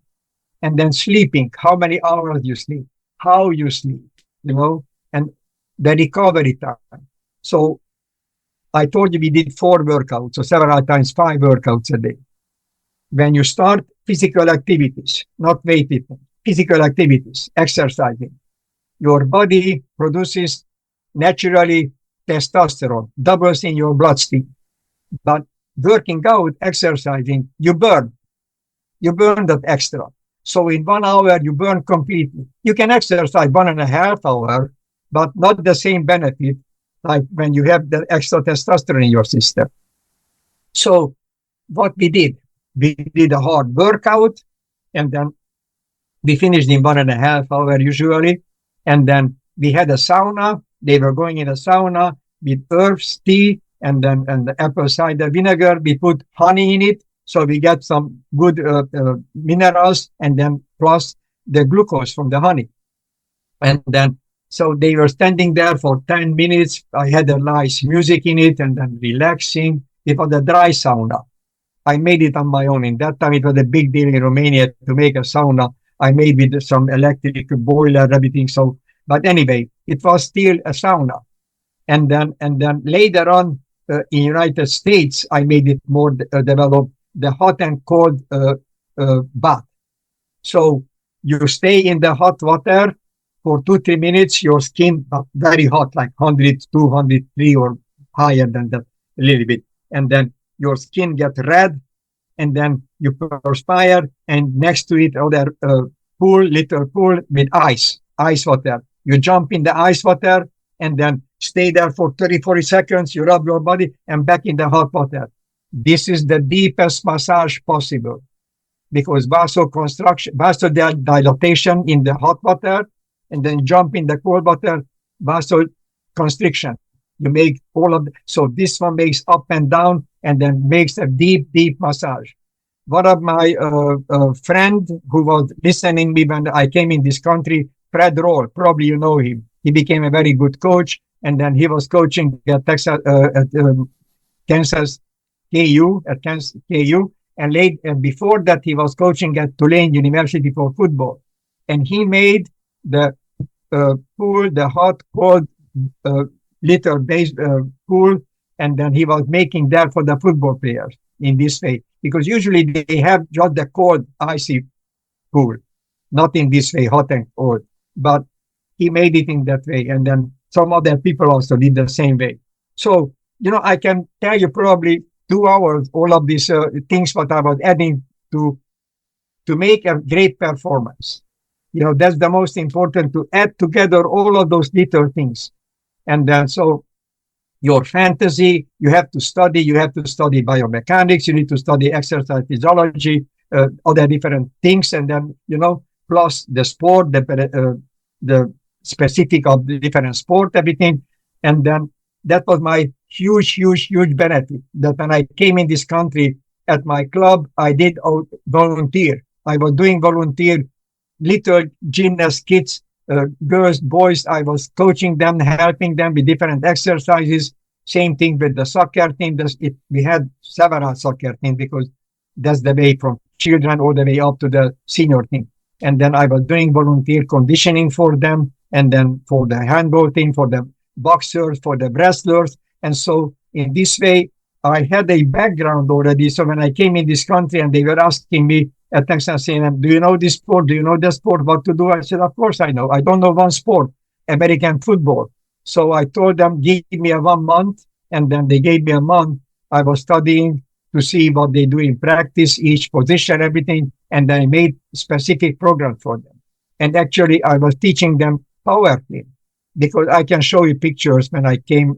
And then sleeping, how many hours you sleep, how you sleep, and the recovery time. So I told you we did 4 workouts, so several times 5 workouts a day. When you start physical activities, not weightlifting, physical activities, exercising, your body produces naturally testosterone, doubles in your bloodstream. But working out, exercising, you burn that extra. So in 1 hour, you burn completely. You can exercise 1.5 hours, but not the same benefit like when you have the extra testosterone in your system. So what we did a hard workout, and then we finished in 1.5 hours usually. And then we had a sauna. They were going in a sauna with herbs, tea, and the apple cider vinegar. We put honey in it, so we get some good minerals, and then plus the glucose from the honey. And then, so they were standing there for 10 minutes. I had a nice music in it, and then relaxing. It was a dry sauna. I made it on my own. In that time, it was a big deal in Romania to make a sauna. I made with some electric boiler, everything. So, but anyway, it was still a sauna. And then later on, in United States, I made it more developed, the hot and cold bath. So you stay in the hot water for 2-3 minutes. Your skin very hot, like 100, 203 or higher than that, a little bit. And then your skin gets red, and then you perspire, and next to it, other little pool with ice water. You jump in the ice water, and then stay there for 30, 40 seconds. You rub your body, and back in the hot water. This is the deepest massage possible, because vasodilatation in the hot water, and then jump in the cold water, vasoconstriction. You make all of so this one makes up and down, and then makes a deep, deep massage. One of my friend who was listening me when I came in this country, Fred Roll, probably you know him. He became a very good coach, and then he was coaching at Texas, Kansas KU, and before that he was coaching at Tulane University for football, and he made the pool, the hot, cold little base pool, and then he was making that for the football players in this way, because usually they have just the cold, icy pool, not in this way, hot and cold, but he made it in that way, and then some other people also did the same way. So, I can tell you probably 2 hours, all of these things what I was adding to make a great performance. That's the most important, to add together all of those little things. And then, so your fantasy, you have to study biomechanics, you need to study exercise physiology, other different things, and then, plus the sport, the specific of the different sport, everything. And then that was my huge benefit, that when I came in this country at my club, I did volunteer. I was doing volunteer, little gymnast kids, girls, boys. I was coaching them, helping them with different exercises. Same thing with the soccer team. We had several soccer teams, because that's the way from children all the way up to the senior team. And then I was doing volunteer conditioning for them, and then for the handball team, for the boxers, for the wrestlers. And so in this way, I had a background already. So when I came in this country and they were asking me at Texas A&M, do you know this sport? Do you know that sport? What to do? I said, of course I know. I don't know one sport, American football. So I told them, give me a 1 month. And then they gave me a month. I was studying to see what they do in practice, each position, everything. And then I made specific program for them. And actually, I was teaching them power clean, because I can show you pictures when I came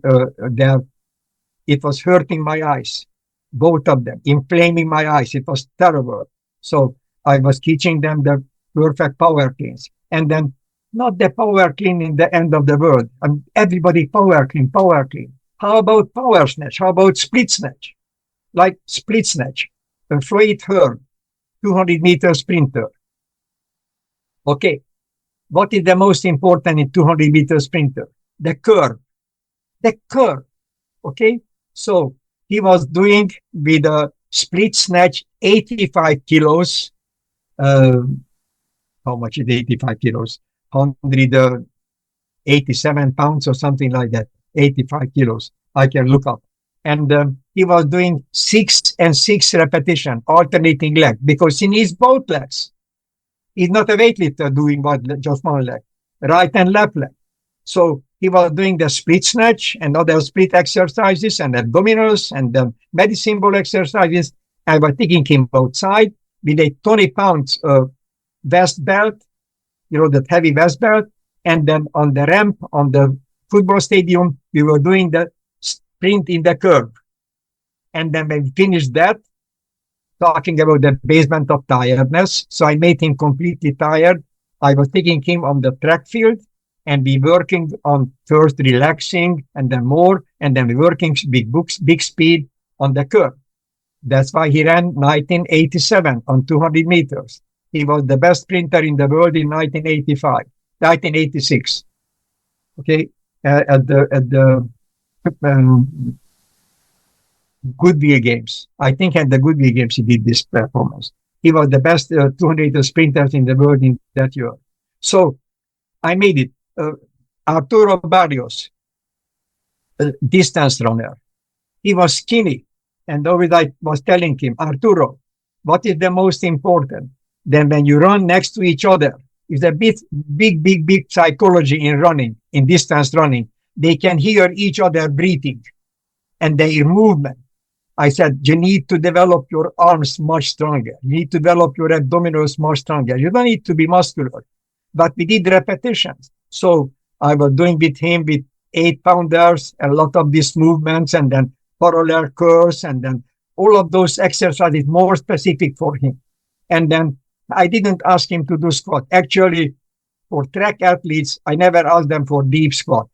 there. It was hurting my eyes, both of them, inflaming my eyes. It was terrible. So I was teaching them the perfect power cleans. And then not the power clean in the end of the world. Everybody power clean. How about power snatch? How about split snatch? Like split snatch, Floyd Hearn, 200-meter sprinter. Okay. What is the most important in 200-meter sprinter? The curve. Okay. So he was doing with a split snatch 85 kilos. How much is 85 kilos? 187 pounds or something like that. 85 kilos. I can look up. And he was doing 6 and 6 repetition, alternating leg, because he needs both legs. He's not a weightlifter doing just one leg, right and left leg. So he was doing the split snatch and other split exercises and abdominals and the medicine ball exercises. I was taking him outside with a 20 pounds vest belt, that heavy vest belt. And then on the ramp, on the football stadium, we were doing the sprint in the curve. And then when we finished that, talking about the basement of tiredness. So I made him completely tired. I was taking him on the track field, and we working on first relaxing and then more, and then we working big speed on the curve. That's why he ran 1987 on 200 meters. He was the best sprinter in the world in 1986. Okay, at the Goodwill Games. I think at the Goodwill Games he did this performance. He was the best 200 sprinters in the world in that year. So I made it. Arturo Barrios, distance runner. He was skinny. And always I was telling him, Arturo, what is the most important? Then when you run next to each other, it's a big psychology in running, in distance running. They can hear each other breathing and their movement. I said, you need to develop your arms much stronger. You need to develop your abdominals much stronger. You don't need to be muscular. But we did repetitions. So I was doing with him with 8-pounders, a lot of these movements, and then parallel curves, and then all of those exercises more specific for him. And then I didn't ask him to do squat. Actually, for track athletes, I never asked them for deep squat,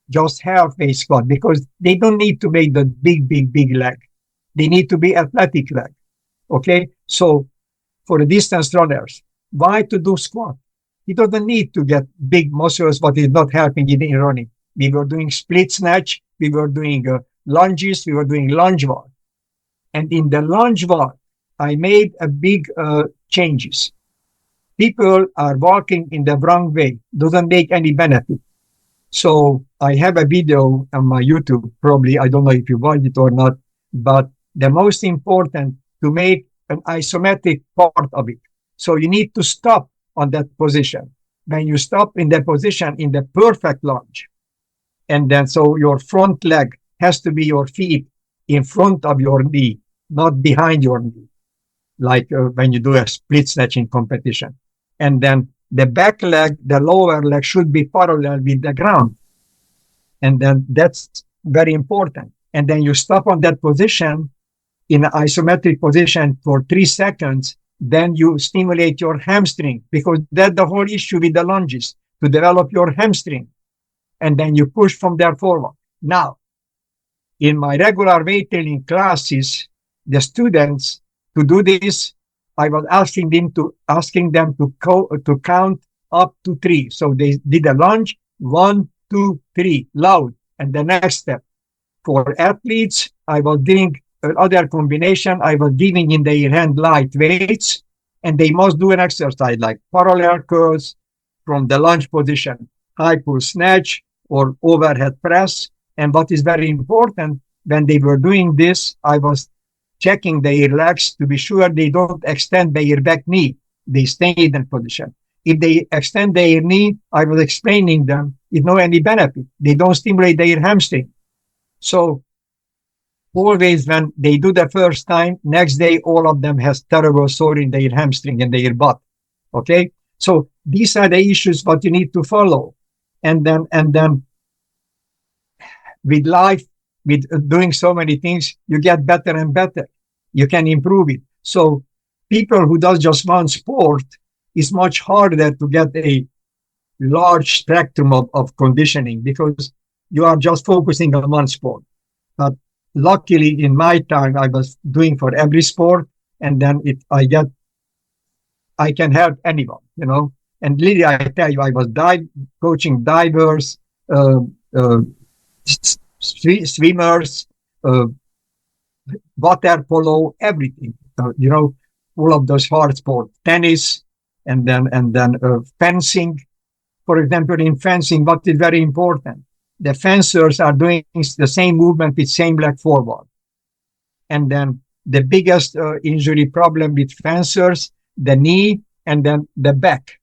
just halfway squat, because they don't need to make the big leg. They need to be athletic leg. Okay? So for the distance runners, why to do squat? He doesn't need to get big muscles, but it's not helping in running. We were doing split snatch. We were doing lunges. We were doing lunge walk. And in the lunge walk, I made a big changes. People are walking in the wrong way. Doesn't make any benefit. So I have a video on my YouTube, probably. I don't know if you watched it or not. But the most important to make an isometric part of it. So you need to stop on that position. When you stop in the position in the perfect lunge, and then so your front leg has to be your feet in front of your knee, not behind your knee, like when you do a split snatching competition. And then the back leg, the lower leg should be parallel with the ground. And then that's very important. And then you stop on that position in an isometric position for 3 seconds, then you stimulate your hamstring, because that's the whole issue with the lunges, to develop your hamstring. And then you push from there forward. Now, in my regular weightlifting classes, the students, to do this, I was asking them to count up to 3. So they did a lunge, 1, 2, 3, loud. And the next step. For athletes, I was doing another combination. I was giving in their hand light weights, and they must do an exercise like parallel curls from the lunge position, high pull snatch, or overhead press. And what is very important, when they were doing this, I was checking their legs to be sure they don't extend their back knee. They stay in that position. If they extend their knee, I was explaining them, it's no any benefit. They don't stimulate their hamstring. So always when they do the first time, next day, all of them has terrible sore in their hamstring and their butt. Okay. So these are the issues what you need to follow. And then with life, with doing so many things, you get better and better. You can improve it. So people who does just one sport, it's much harder to get a large spectrum of conditioning, because you are just focusing on one sport. But luckily, in my time, I was doing for every sport, and then I can help anyone, you know. And really, I tell you, I was coaching divers, swimmers, water polo, everything. You know, all of those hard sports, tennis, and then fencing. For example, in fencing, what is very important, the fencers are doing the same movement with same leg forward. And then the biggest injury problem with fencers, the knee and then the back,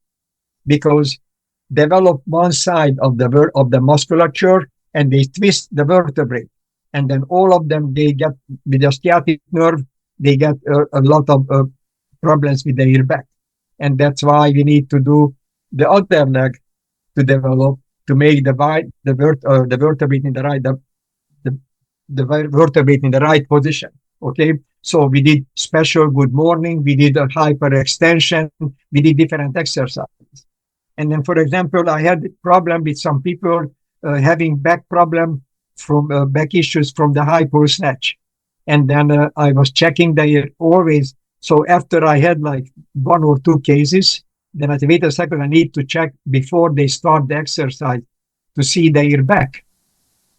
because develop one side of the musculature and they twist the vertebrae. And then all of them, they get, with the sciatic nerve, they get a lot of problems with their back. And that's why we need to do the other leg to develop, to make the vertebrae in the right, the vertebrae in the right position. Okay. So we did special good morning. We did a hyperextension. We did different exercises. And then, for example, I had a problem with some people having back problem from back issues from the high pull snatch. And then I was checking their always. So after I had like 1 or 2 cases, then I said, wait a second, I need to check before they start the exercise to see their back.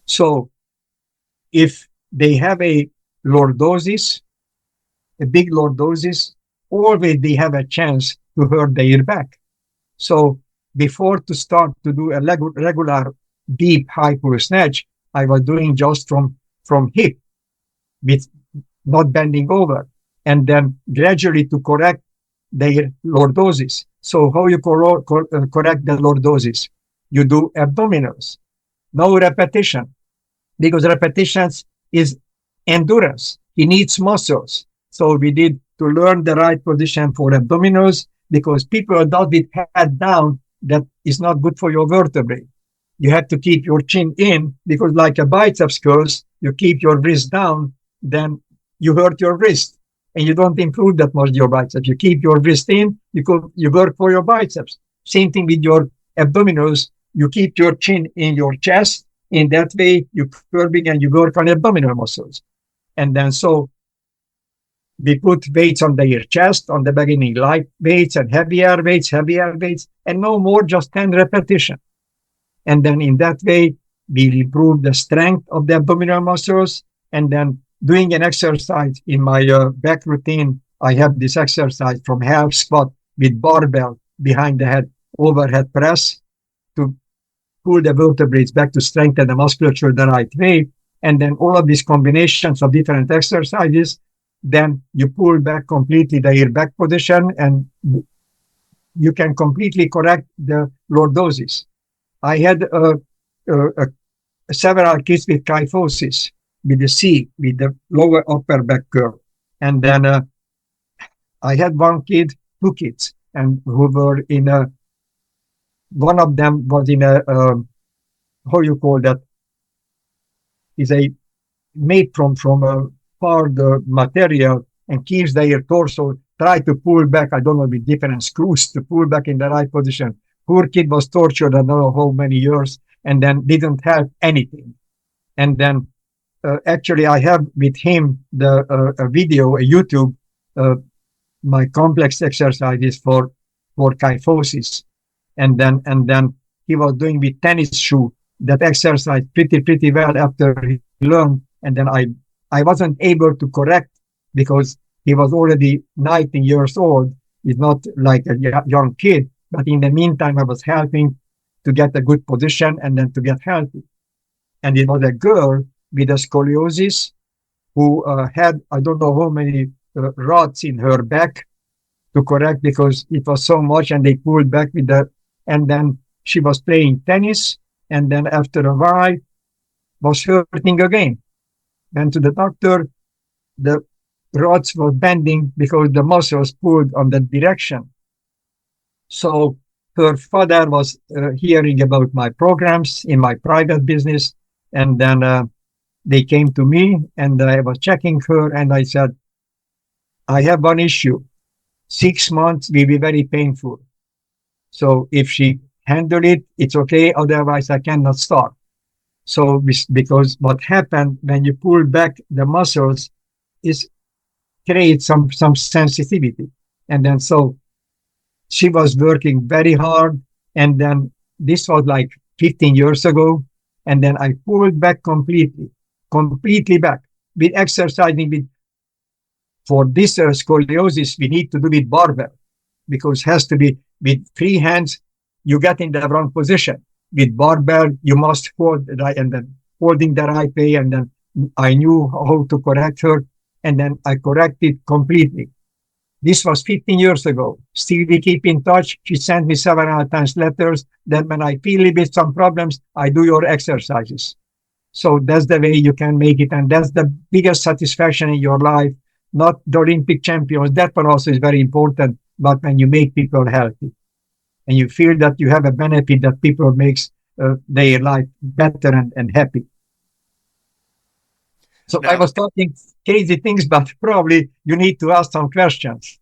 So if they have a lordosis, a big lordosis, always they have a chance to hurt their back. So before to start to do a regular deep high pull snatch, I was doing just from hip with not bending over, and then gradually to correct their lordosis. So how you correct the lordosis? You do abdominals, no repetition, because repetitions is endurance. He needs muscles. So we did to learn the right position for abdominals, because people that with head down, that is not good for your vertebrae. You have to keep your chin in, because like a biceps curls, you keep your wrist down, then you hurt your wrist and you don't improve that much your biceps. You keep your wrist in, you work for your biceps. Same thing with your abdominals. You keep your chin in your chest. In that way, you curving and you work on abdominal muscles. And then so we put weights on their chest, on the beginning, light weights and heavier weights, and no more, just 10 repetitions. And then in that way, we improve the strength of the abdominal muscles. And then doing an exercise in my back routine, I have this exercise from half squat with barbell behind the head, overhead press to pull the vertebrae back to strengthen the musculature the right way. And then all of these combinations of different exercises, then you pull back completely the back position and you can completely correct the lordosis. I had several kids with kyphosis, with the C, with the lower upper back curve. And then I had 2 kids, and who were in one of them was in how you call that? Is a made from a hard material and keeps their torso, try to pull back, I don't know, with different screws to pull back in the right position. Poor kid was tortured, I don't know how many years, and then didn't help anything. And then actually I have with him a video, a YouTube, my complex exercises for kyphosis. And then he was doing with tennis shoe that exercise pretty well after he learned. And then I wasn't able to correct because he was already 19 years old. He's not like a young kid. But in the meantime, I was helping to get a good position and then to get healthy. And it was a girl with a scoliosis who had, I don't know how many rods in her back to correct because it was so much and they pulled back with that. And then she was playing tennis. And then after a while, was hurting again. Went to the doctor. The rods were bending because the muscles pulled on that direction. So her father was hearing about my programs in my private business. And then they came to me and I was checking her and I said, I have one issue. 6 months will be very painful. So if she handle it, it's okay. Otherwise, I cannot start. So because what happened when you pull back the muscles is create some sensitivity. And then so she was working very hard. And then this was like 15 years ago. And then I pulled back completely back with exercising with. For this scoliosis, we need to do with barbell because it has to be with free hands. You get in the wrong position. With barbell, you must hold right and then holding the right way. And then I knew how to correct her. And then I corrected completely. This was 15 years ago. Still, we keep in touch. She sent me several times letters. Then when I feel with some problems, I do your exercises. So that's the way you can make it. And that's the biggest satisfaction in your life. Not the Olympic champions, that one also is very important, but when you make people healthy and you feel that you have a benefit that people makes their life better and happy. So now, I was talking crazy things, but probably you need to ask some questions.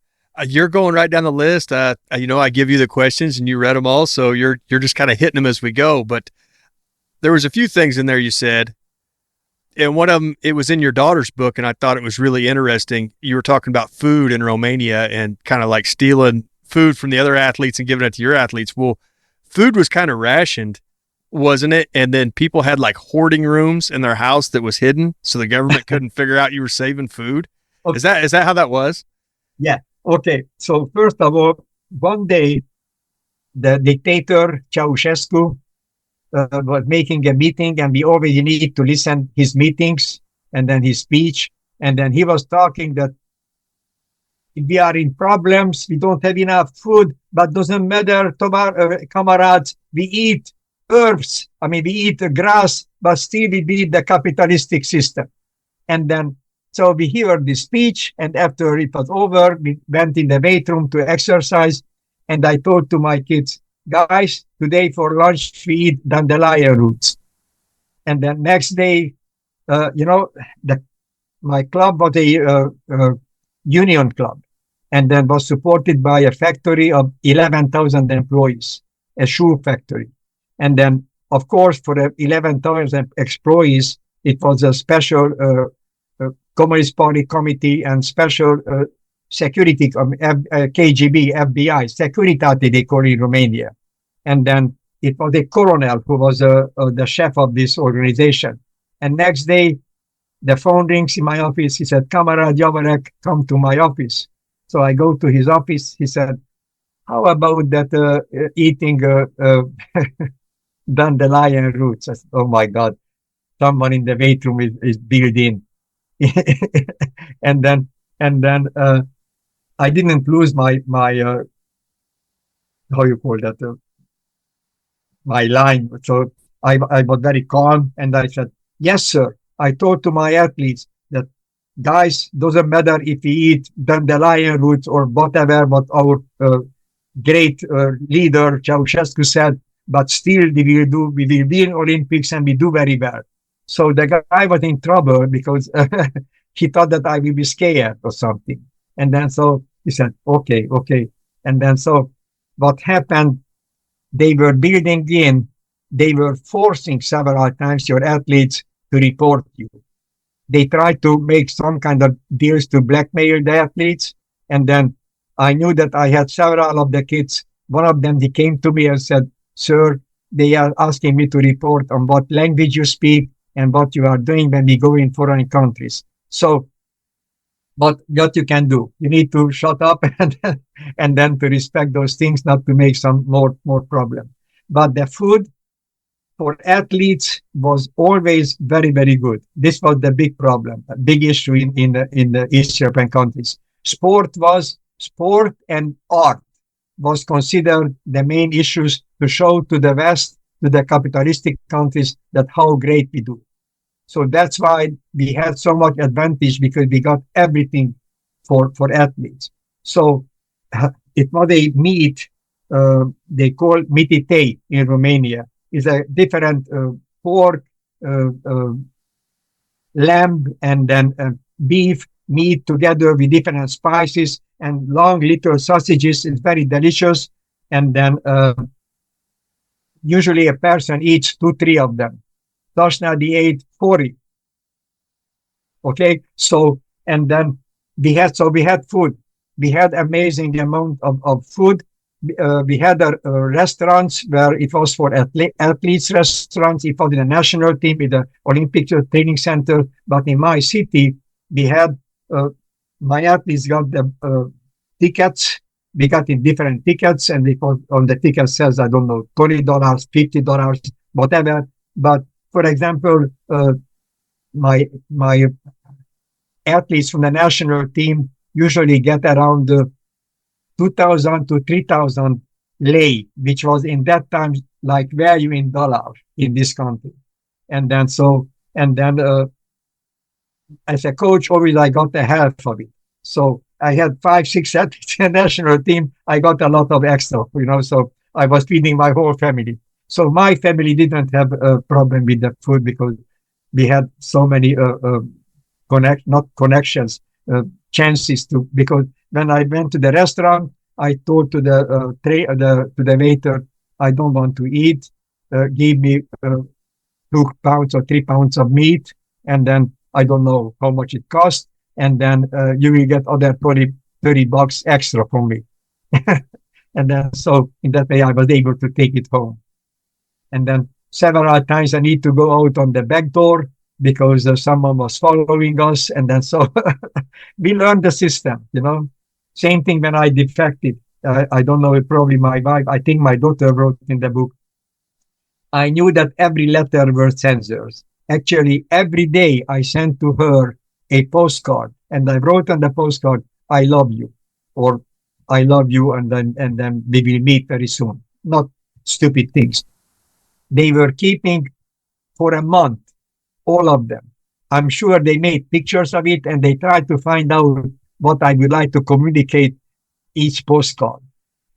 You're going right down the list. I give you the questions and you read them all, so you're just kind of hitting them as we go. But there was a few things in there you said, and one of them, it was in your daughter's book, and I thought it was really interesting. You were talking about food in Romania and kind of like stealing food from the other athletes and giving it to your athletes. Well, food was kind of rationed, wasn't it? And then people had like hoarding rooms in their house that was hidden, so the government couldn't figure out you were saving food. Okay. Is that how that was? Yeah. Okay. So first of all, one day the dictator Ceausescu was making a meeting, and we always need to listen his meetings and then his speech. And then he was talking that we are in problems, we don't have enough food, but doesn't matter, comrades, we eat herbs, we eat grass, but still we beat the capitalistic system. And then, so we heard this speech, and after it was over, we went in the weight room to exercise, and I told to my kids, guys, today for lunch we eat dandelion roots. And then next day, my club was a union club, and then was supported by a factory of 11,000 employees, a shoe factory. And then, of course, for the 11,000 employees, it was a special Communist Party committee and special security, KGB, FBI, Securitate they call it in Romania. And then it was a colonel who was the chef of this organization. And next day, the phone rings in my office. He said, Comrade Javorek, come to my office. So I go to his office. He said, how about that eating dandelion roots? I said, oh my God, someone in the weight room is built in. and then I didn't lose my how you call that, my line. So I was very calm, and I said, yes, sir. I told to my athletes that, guys, doesn't matter if we eat dandelion roots or whatever, what our great leader Ceausescu said, but still we will win Olympics and we do very well. So the guy was in trouble because he thought that I will be scared or something. And then so he said, okay. And then so what happened, they were building in, they were forcing several times your athletes to report you. They tried to make some kind of deals to blackmail the athletes. And then I knew that I had several of the kids. One of them, he came to me and said, sir, they are asking me to report on what language you speak and what you are doing when we go in foreign countries. So what you can do, you need to shut up and then to respect those things, not to make some more problem. But the food for athletes was always very, very good. This was the big problem, a big issue in the East European countries. Sport and art was considered the main issues to show to the West, to the capitalistic countries, that how great we do. So that's why we had so much advantage, because we got everything for athletes. So it was a meat, they call mititei in Romania. Is a different pork, lamb, and then beef meat together with different spices and long little sausages. It's very delicious. And then usually a person eats 2-3 of them. Toshna, they ate 40. Okay, so and then we had food. We had amazing amount of food. We had restaurants where it was for athletes restaurants. It was in the national team, in the Olympic training center. But in my city, we had my athletes got the tickets. We got in different tickets, and because on the ticket says, I don't know, $20, $50, whatever. But for example, my athletes from the national team usually get around 2,000 to 3,000 lei, which was in that time like value in dollars in this country. And then as a coach, always I got the half of it. So I had 5-6 athletes in the national team. I got a lot of extra, so I was feeding my whole family. So my family didn't have a problem with the food, because we had so many chances to, because when I went to the restaurant, I told to the waiter, I don't want to eat. Give me 2 pounds or 3 pounds of meat, and then I don't know how much it costs, and then you will get other $30 extra from me. And then so in that way I was able to take it home. And then several times I need to go out on the back door because someone was following us. And then so we learned the system, Same thing when I defected. I don't know, probably my wife, I think my daughter wrote in the book, I knew that every letter were sensors. Actually, every day I sent to her a postcard, and I wrote on the postcard, I love you, or I love you, and then we will meet very soon. Not stupid things. They were keeping for a month, all of them. I'm sure they made pictures of it, and they tried to find out what I would like to communicate each postcard.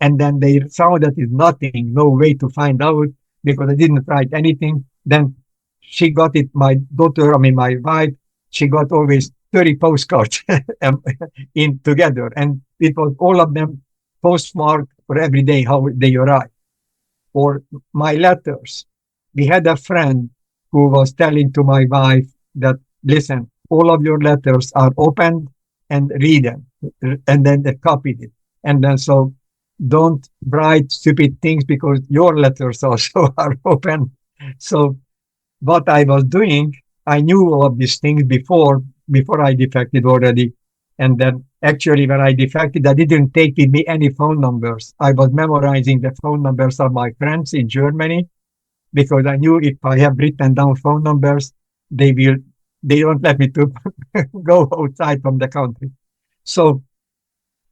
And then they saw that is nothing, no way to find out, because I didn't write anything. Then she got it, my wife, she got always 30 postcards in together. And it was all of them postmarked for every day how they arrived. Or my letters. We had a friend who was telling to my wife that, listen, all of your letters are opened and read them. And then they copied it. And then so don't write stupid things because your letters also are open. So what I was doing, I knew all of these things before I defected already. And then actually when I defected, I didn't take with me any phone numbers. I was memorizing the phone numbers of my friends in Germany because I knew if I have written down phone numbers, they don't let me to go outside from the country. So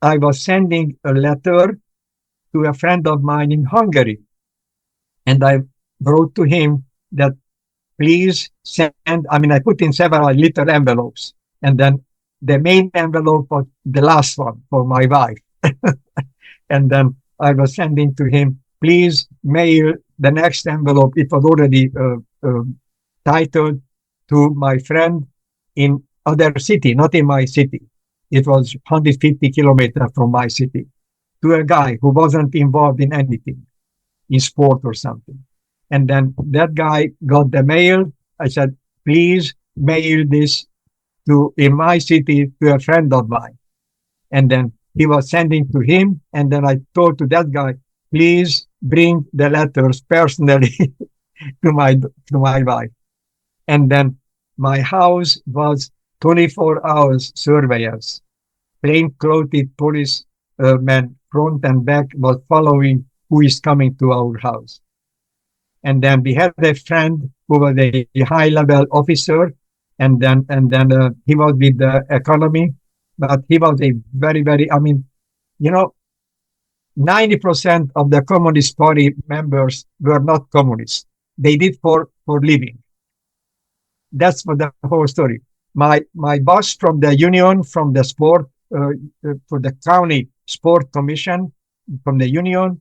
I was sending a letter to a friend of mine in Hungary. And I wrote to him that please send, I put in several little envelopes. And then the main envelope was the last one for my wife. And then I was sending to him, please mail the next envelope. It was already titled to my friend in other city, not in my city. It was 150 kilometers from my city, to a guy who wasn't involved in anything, in sport or something. And then that guy got the mail. I said, please mail this in my city to a friend of mine. And then he was sending to him. And then I told to that guy, please bring the letters personally to my wife. And then my house was 24 hours surveillance. Plain-clothed police men, front and back, was following who is coming to our house. And then we had a friend who was a high-level officer, and then he was with the economy, but he was a very, very, 90% of the Communist Party members were not communists. They did for living. That's for the whole story. My boss from the union, from the sport, for the county sport commission, from the union,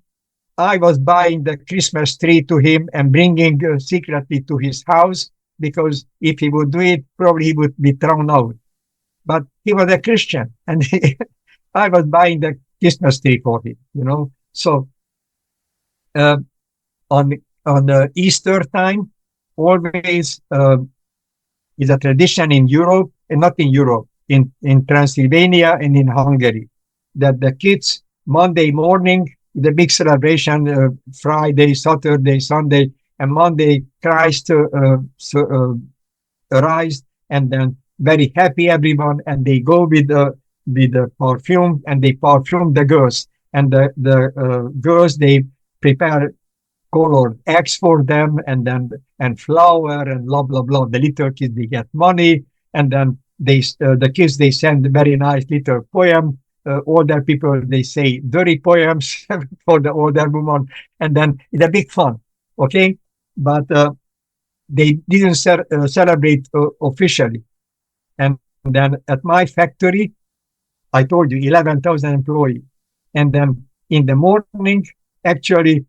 I was buying the Christmas tree to him and bringing secretly to his house, because if he would do it, probably he would be thrown out. But he was a Christian, and I was buying the Christmas tree for him, So on the Easter time, always is a tradition in Europe, and not in Europe, in Transylvania and in Hungary, that the kids Monday morning, the big celebration, Friday, Saturday, Sunday, and Monday, Christ arise, and then very happy everyone, and they go with the perfume, and they perfume the girls, and the girls, they prepare colored eggs for them, and flour and blah blah blah. The little kids, they get money, and then the kids, they send very nice little poem. Older people, they say dirty poems for the older woman, and then it's a big fun, okay? But they didn't celebrate officially. And then at my factory, I told you, 11,000 employees. And then in the morning, actually,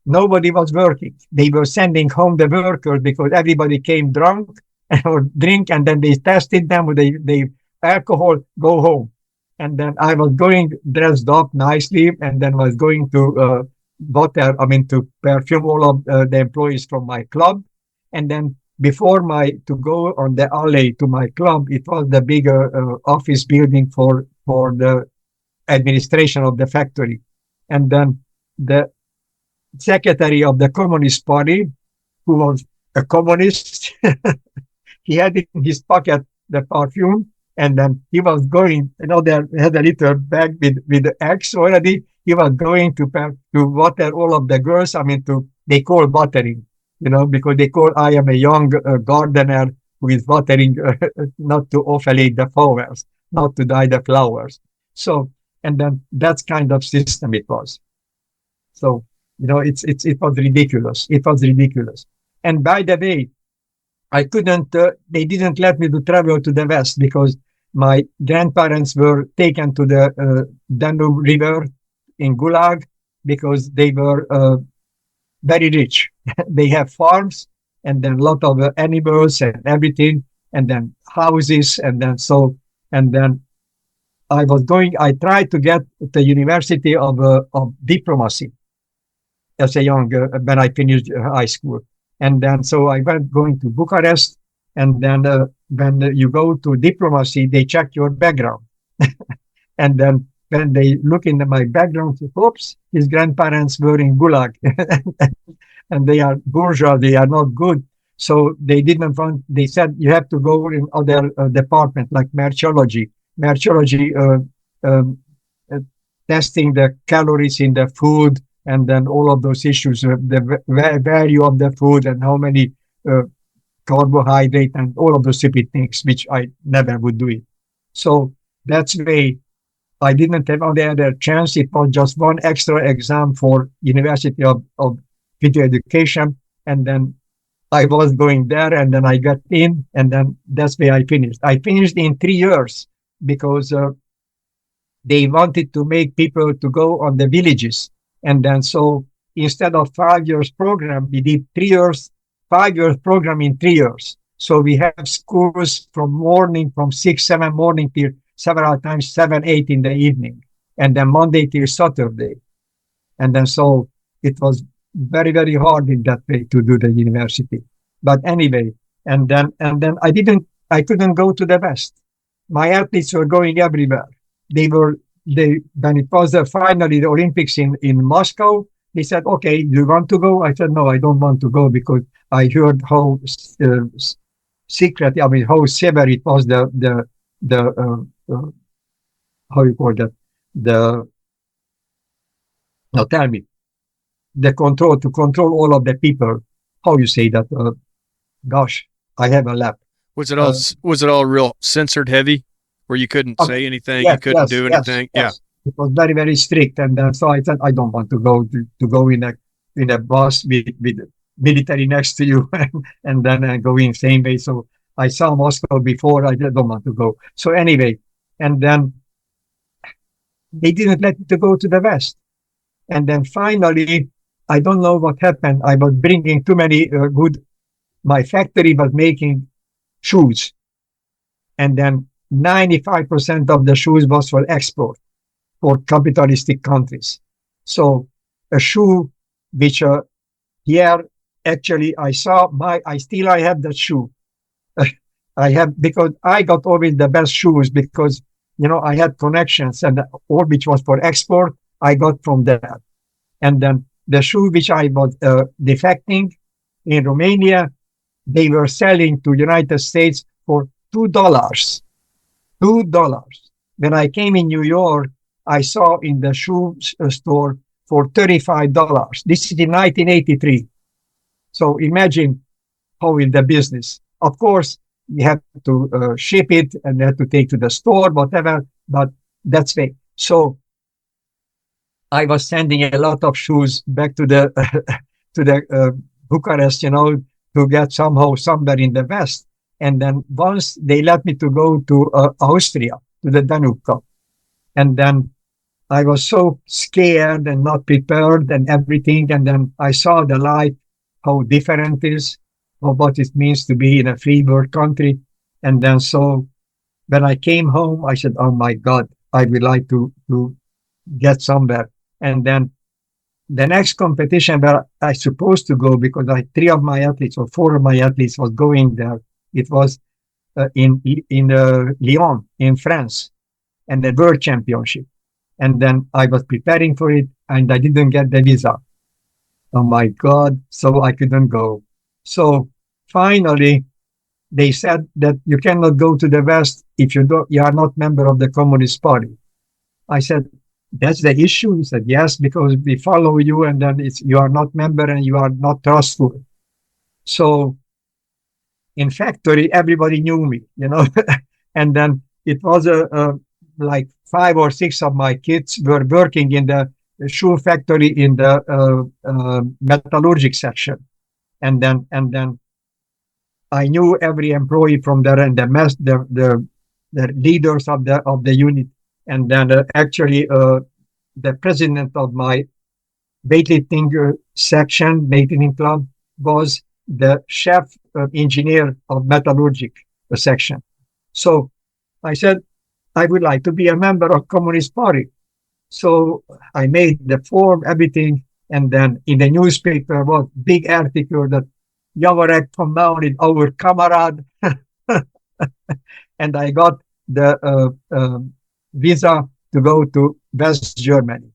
nobody was working. They were sending home the workers because everybody came drunk or drink, and then they tested them with the alcohol, go home. And then I was going dressed up nicely, and then was going to to perfume all of the employees from my club. And then before to go on the alley to my club, it was the bigger office building for the administration of the factory. And then the secretary of the Communist Party, who was a communist, he had in his pocket the perfume, and then he was going, there had a little bag with the X already. He was going to water all of the girls. They call watering, because they call, I am a young gardener who is watering, not to offalate the flowers, not to dye the flowers. So, and then that's kind of system it was. So, it was ridiculous. It was ridiculous. And by the way, I couldn't, they didn't let me to travel to the West because my grandparents were taken to the Danube River in Gulag because they were very rich. They have farms and then a lot of animals and everything, and then houses, and then I tried to get the University of Diplomacy as a young, when I finished high school. And then so I went going to Bucharest, and then when you go to diplomacy, they check your background. And then when they look into my background, oops, his grandparents were in Gulag, and they are bourgeois, they are not good. So they didn't want, they said you have to go in other department like marchology, testing the calories in the food, and then all of those issues, the value of the food and how many carbohydrate and all of those stupid things, which I never would do it. So that's why I didn't have any other chance. It was just one extra exam for University of Video Education. And then I was going there, and then I got in, and then that's where I finished. I finished in 3 years because they wanted to make people to go on the villages. And then so instead of 5 years program, we did 3 years, 5 years program in 3 years. So we have schools from 6, 7 morning till several times 7, 8 in the evening, and then Monday till Saturday. And then so it was very, very hard in that way to do the university. But anyway, and then I couldn't go to the West. My athletes were going everywhere. When it was finally the Olympics in Moscow, they said, okay, do you want to go? I said, no, I don't want to go because I heard how secret, how severe it was, how you call that? Now tell me, to control all of the people. How you say that? Gosh, I have a lap. Was it all real censored heavy, where you couldn't say anything, you couldn't do anything? Yes. It was very, very strict, and so I said I don't want to go in a bus with military next to you, and then go in same way. So I saw Moscow before. I don't want to go. So anyway, and then they didn't let me to go to the West, and then finally, I don't know what happened. I was bringing too many good. My factory was making shoes, and then 95% of the shoes was for export for capitalistic countries. So a shoe which here actually I have that shoe. Because I got always the best shoes because I had connections, and all which was for export I got from that. And then the shoe which I was defecting in Romania, they were selling to United States for $2. $2. When I came in New York, I saw in the shoe store for $35. This is in 1983. So imagine how in the business. Of course, you have to ship it and you have to take to the store, whatever, but that's way. So I was sending a lot of shoes back to the Bucharest, to get somewhere in the West. And then once they let me to go to Austria, to the Danube Cup. And then I was so scared and not prepared and everything. And then I saw the life, how different it is, what it means to be in a free world country. And then so when I came home, I said, oh my God, I would like to get somewhere. And then the next competition where I supposed to go, because three of my athletes or four of my athletes was going there. It was in Lyon in France, and the World Championship. And then I was preparing for it, and I didn't get the visa. Oh my God! So I couldn't go. So finally, they said that you cannot go to the West if you are not member of the Communist Party. I said, that's the issue. He said, yes, because we follow you, and then you are not member and you are not trustful. So in factory, everybody knew me, and then it was like 5 or 6 of my kids were working in the shoe factory in the metallurgic section, and then I knew every employee from there and the leaders of the unit, and then actually the president of my weightlifting weightlifting club, was the chef engineer of metallurgic section. So I said, I would like to be a member of Communist Party. So I made the form, everything, and then in the newspaper was big article that Javorek from now is our comrade. And I got the visa to go to West Germany.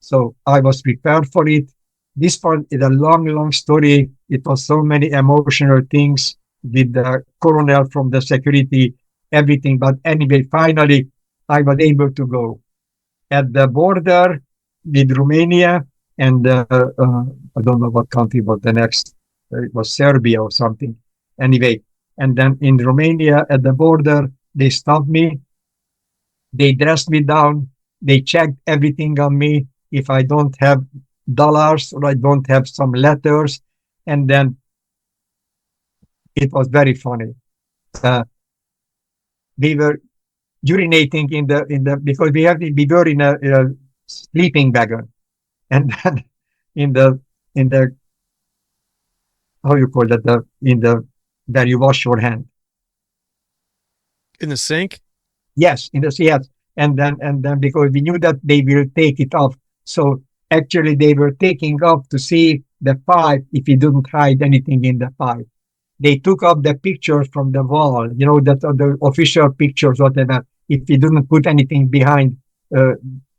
So I was prepared for it. This one is a long story. It was so many emotional things with the colonel from the security, everything. But anyway, finally, I was able to go. At the border with Romania and I don't know what country was the next. It was Serbia or something. Anyway, and then in Romania at the border, they stopped me. They dressed me down. They checked everything on me. If I don't have dollars or I don't have some letters, and then it was very funny. We were urinating in the because we were in a sleeping wagon, and then in the how you call that where you wash your hand. In the sink? Yes, in the yes. And then because we knew that they will take it off. So actually they were taking off to see the pipe if you didn't hide anything in the pipe. They took up the pictures from the wall, that are the official pictures, whatever. If you didn't put anything behind the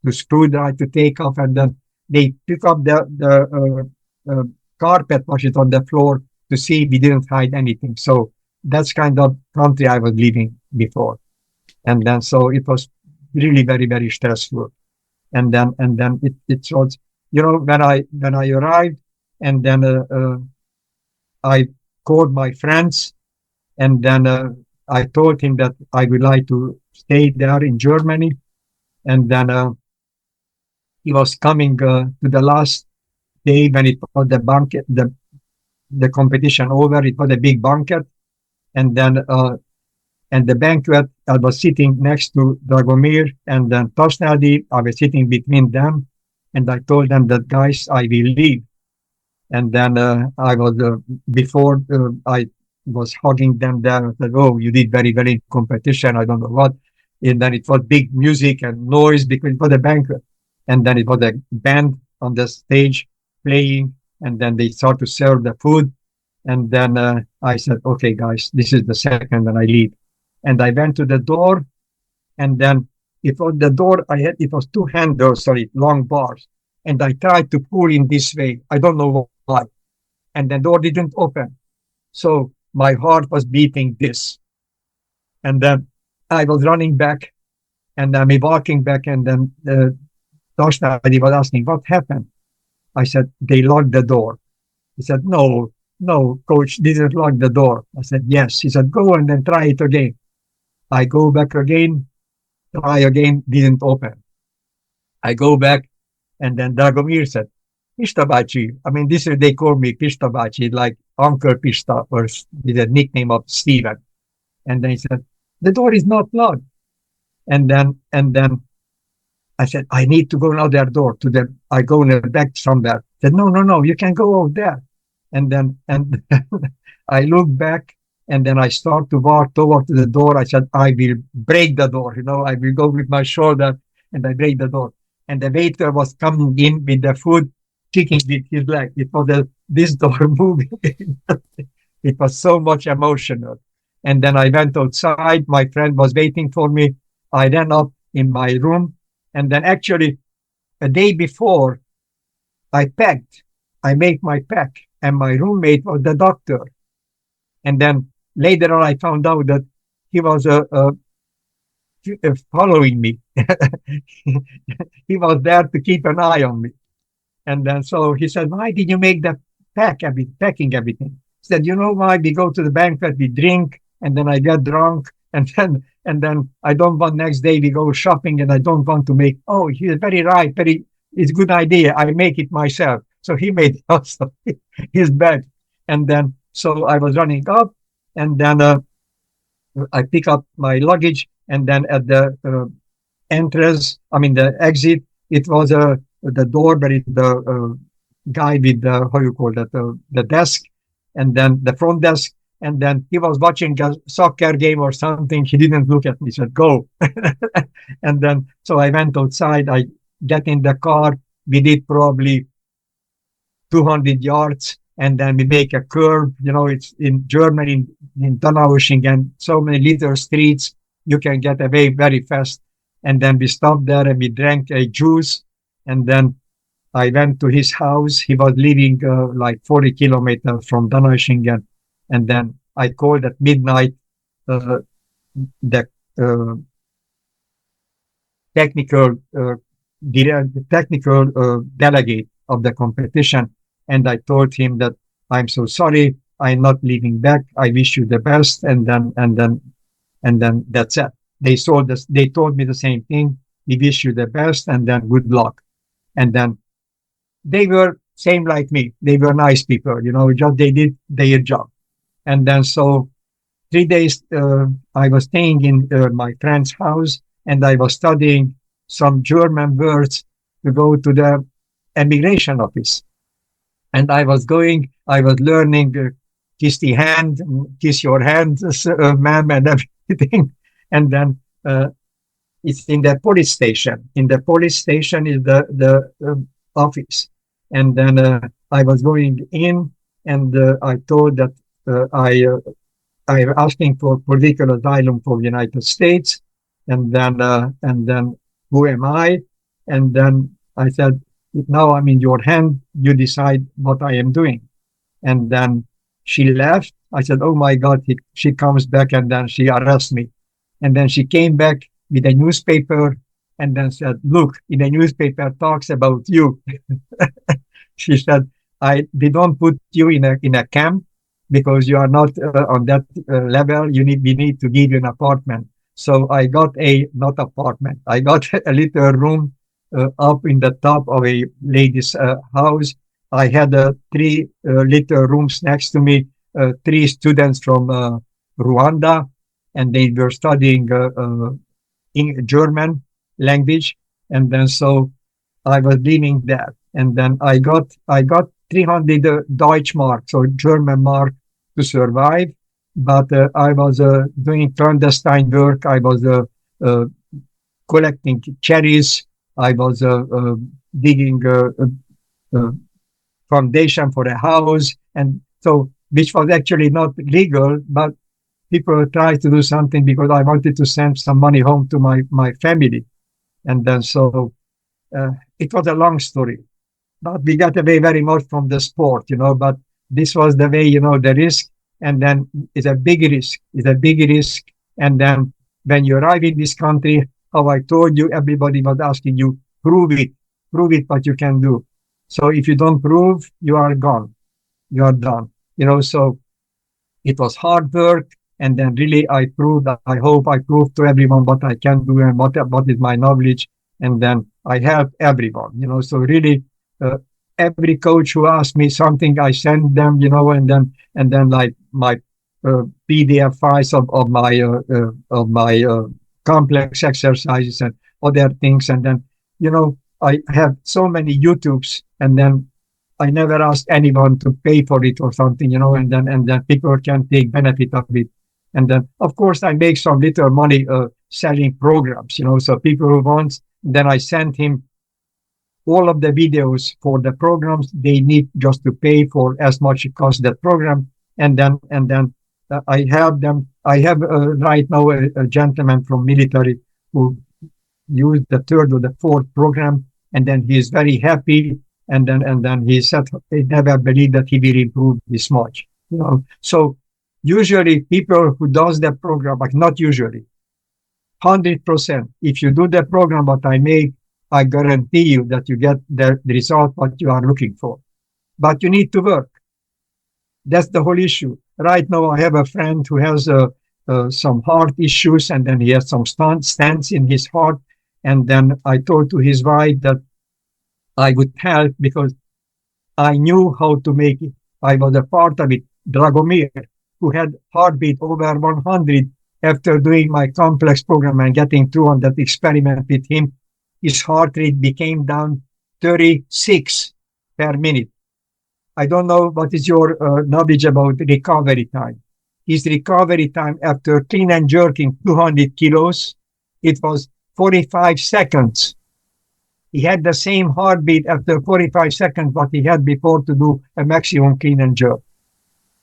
screwdriver to take off, and then they took up the carpet, was it on the floor, to see we didn't hide anything. So that's kind of country I was living before. And then so it was really very, very stressful. And then it was, when I arrived, and then I called my friends, and then I told him that I would like to stay there in Germany. And then he was coming to the last day when it was the banquet, the competition over. It was a big banquet, and then and the banquet, I was sitting next to Dragomir and then Tosnadi. I was sitting between them, and I told them that, guys, I will leave. And then I was before I was hugging them there. I said, "Oh, you did very well in competition. I don't know what." And then it was big music and noise because it was a banquet. And then it was a band on the stage playing, and then they start to serve the food. And then I said, "Okay, guys, this is the second, and I leave." And I went to the door, and then it was the door I had. It was 2 handles, sorry, long bars, and I tried to pull in this way. I don't know why, and the door didn't open. So my heart was beating this, and then I was running back, and I'm walking back, and then Toshna was asking, "What happened?" I said, "They locked the door." He said, "No, coach didn't lock the door." I said, "Yes." He said, "Go and then try it again." I go back again, try again, didn't open. I go back, and then Dragomir said, "Pista Bachi." I mean, they call me Pista Bachi, like Uncle Pista, or with a nickname of Steven. And then he said, "The door is not locked." And then I said, "I need to go another door I go in the back somewhere." He said, no, you can go over there. And then I look back, And then I start to walk toward the door. I said, I will break the door. I will go with my shoulder and I break the door. And the waiter was coming in with the food, kicking with his leg. It was this door moving. It was so much emotional. And then I went outside. My friend was waiting for me. I ran up in my room. And then actually, a day before, I packed. I made my pack. And my roommate was the doctor. And then later on, I found out that he was following me. He was there to keep an eye on me. And then so he said, why did you make that packing everything? He said, you know why? We go to the banquet, we drink, and then I get drunk. And then I don't want next day we go shopping and I don't want to make, oh, he's very right. It's a good idea. I make it myself. So he made also his bag. And then, so I was running up and then I pick up my luggage and then at the the exit, it was the door where the guy with the, how you call that, the desk, and then the front desk, and then he was watching a soccer game or something. He didn't look at me. He said, go. And then, so I went outside. I get in the car. We did probably 200 yards, and then we make a curve. It's in Germany, in Donaueschingen, so many little streets. You can get away very fast. And then we stopped there and we drank a juice. And then I went to his house. He was living like 40 kilometers from Donaueschingen. And then I called at midnight the technical delegate of the competition. And I told him that I'm so sorry. I'm not leaving back. I wish you the best. And then that's it. They told me the same thing. We wish you the best and then good luck. And then they were same like me. They were nice people, just they did their job. And then so 3 days I was staying in my friend's house and I was studying some German words to go to the immigration office. And I was learning kiss the hand, kiss your hand, ma'am, and everything. And then it's in the police station. In the police station is the office. And then I was going in, and I told that I'm asking for political asylum for the United States. And then who am I? And then I said, now I'm in your hand. You decide what I am doing. And then she left. I said, oh my God, she comes back and then she arrests me. And then she came back with a newspaper and then said, look, in the newspaper talks about you. She said, we don't put you in a camp because you are not on that level. We need to give you an apartment. So I got not apartment. I got a little room up in the top of a lady's house. I had 3 little rooms next to me, 3 students from Rwanda, and they were studying in German language. And then so I was living there. And then I got 300 Deutschmark, so German mark, to survive. But I was doing clandestine work. I was collecting cherries. I was digging foundation for a house, and so which was actually not legal, but people tried to do something because I wanted to send some money home to my family. And then so it was a long story, but we got away very much from the sport, but this was the way, the risk. And then it's a big risk. And then when you arrive in this country, how I told you, everybody was asking you, prove it what you can do. So if you don't prove, you are gone. You are done. So it was hard work. And then really I hope I proved to everyone what I can do and what is my knowledge. And then I help everyone, so really every coach who asks me something, I send them, and then like my PDF files of my complex exercises and other things. And then, I have so many YouTubes, and then I never asked anyone to pay for it or something, and then people can take benefit of it. And then, of course, I make some little money selling programs, so people who want, then I send him all of the videos for the programs. They need just to pay for as much it costs that program. And then I have them. I have right now a gentleman from military who used the third or the fourth program, and then he is very happy. And then he said he never believed that he will improve this much. So usually people who does the program, but not usually, 100%. If you do the program what I make, I guarantee you that you get the result what you are looking for. But you need to work. That's the whole issue. Right now, I have a friend who has some heart issues, and then he has some stents in his heart. And then I told to his wife that I would help because I knew how to make it. I was a part of it. Dragomir, who had heartbeat over 100 after doing my complex program and getting through on that experiment with him, his heart rate became down 36 per minute. I don't know what is your knowledge about recovery time. His recovery time after clean and jerking 200 kilos, it was 45 seconds. He had the same heartbeat after 45 seconds what he had before to do a maximum clean and jerk.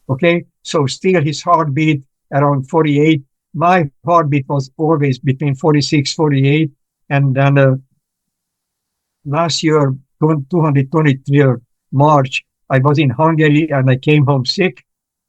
Okay, so still his heartbeat around 48. My heartbeat was always between 46, 48. And then last year, 223 March, I was in Hungary and I came home sick.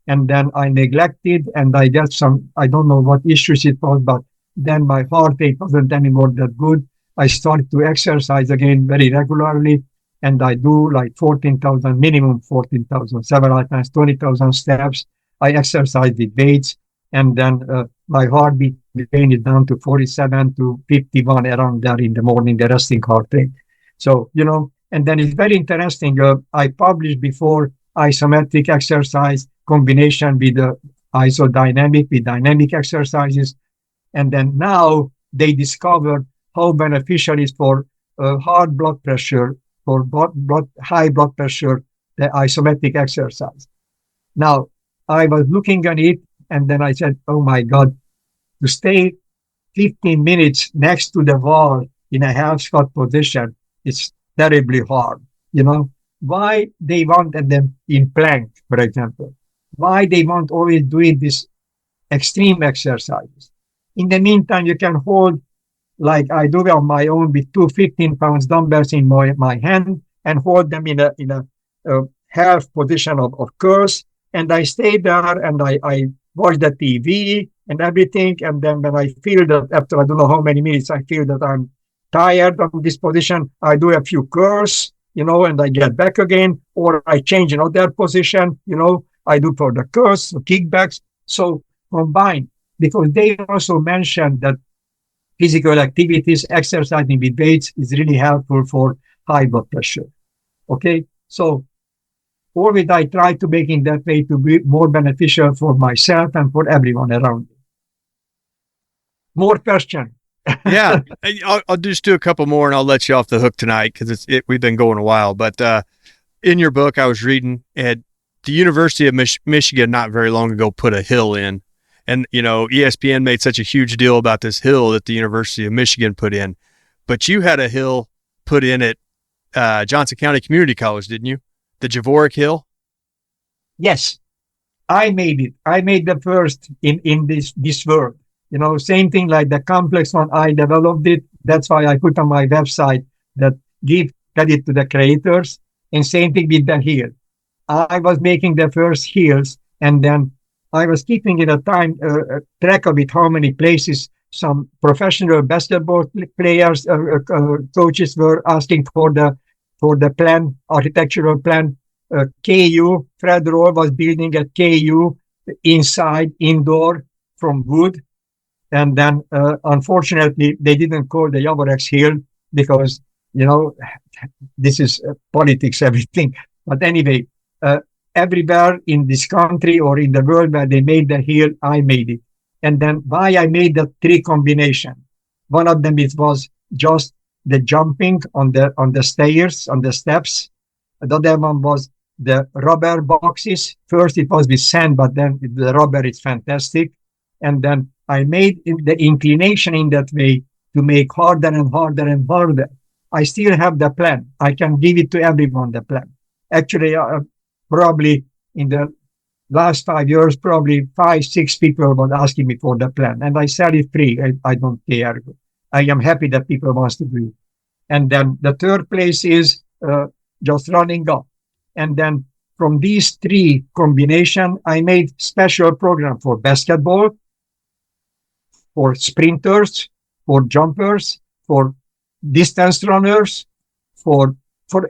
And then I neglected and I got some, I don't know what issues it was, but then my heart rate wasn't anymore that good. I started to exercise again very regularly, and I do like 14,000, minimum 14,000, several times, 20,000 steps. I exercise with weights, and then my heartbeat again is down to 47 to 51 around there in the morning, the resting heart rate. So, and then it's very interesting. I published before isometric exercise combination with isodynamic, with dynamic exercises. And then now they discovered how beneficial is for high blood pressure, high blood pressure, the isometric exercise. Now, I was looking at it, and then I said, oh my God, to stay 15 minutes next to the wall in a half squat position, it's terribly hard. Why they wanted them in plank, for example? Why they want always doing this extreme exercises? In the meantime, you can hold, like I do on my own, with 2 15-pound dumbbells in my hand and hold them in a half position of curls. And I stay there and I watch the TV and everything. And then when I feel that after I don't know how many minutes, I feel that I'm tired of this position, I do a few curls, and I get back again, or I change another position, I do for the curls, kickbacks. So combine, because they also mentioned that physical activities, exercising with weights is really helpful for high blood pressure. Okay, so always I try to make it that way to be more beneficial for myself and for everyone around me. More questions? Yeah, I'll just do a couple more and I'll let you off the hook tonight because we've been going a while. But in your book, I was reading at the University of Michigan not very long ago put a hill in. And, ESPN made such a huge deal about this hill that the University of Michigan put in. But you had a hill put in at Johnson County Community College, didn't you? The Javorek Hill? Yes, I made it. I made the first in this world. Same thing like the complex one, I developed it. That's why I put on my website that give credit to the creators. And same thing with the hill. I was making the first hills, and then I was keeping in a time track of it, how many places some professional basketball players, coaches were asking for the plan, architectural plan. KU, Fred Rohr was building at KU inside, indoor, from wood. And then, unfortunately, they didn't call the Javorek's Hill because, this is politics, everything. But anyway, everywhere in this country or in the world where they made the hill, I made it. And then why I made the three combination. One of them was just the jumping on the stairs, on the steps. The other one was the rubber boxes. First it was with sand, but then the rubber is fantastic. And then I made the inclination in that way to make harder and harder and harder. I still have the plan. I can give it to everyone, the plan. Actually, probably in the last 5 years, probably 5, 6 people were asking me for the plan. And I sell it free. I don't care. I am happy that people want to do it. And then the third place is just running up. And then from these three combination, I made special program for basketball, for sprinters, for jumpers, for distance runners, for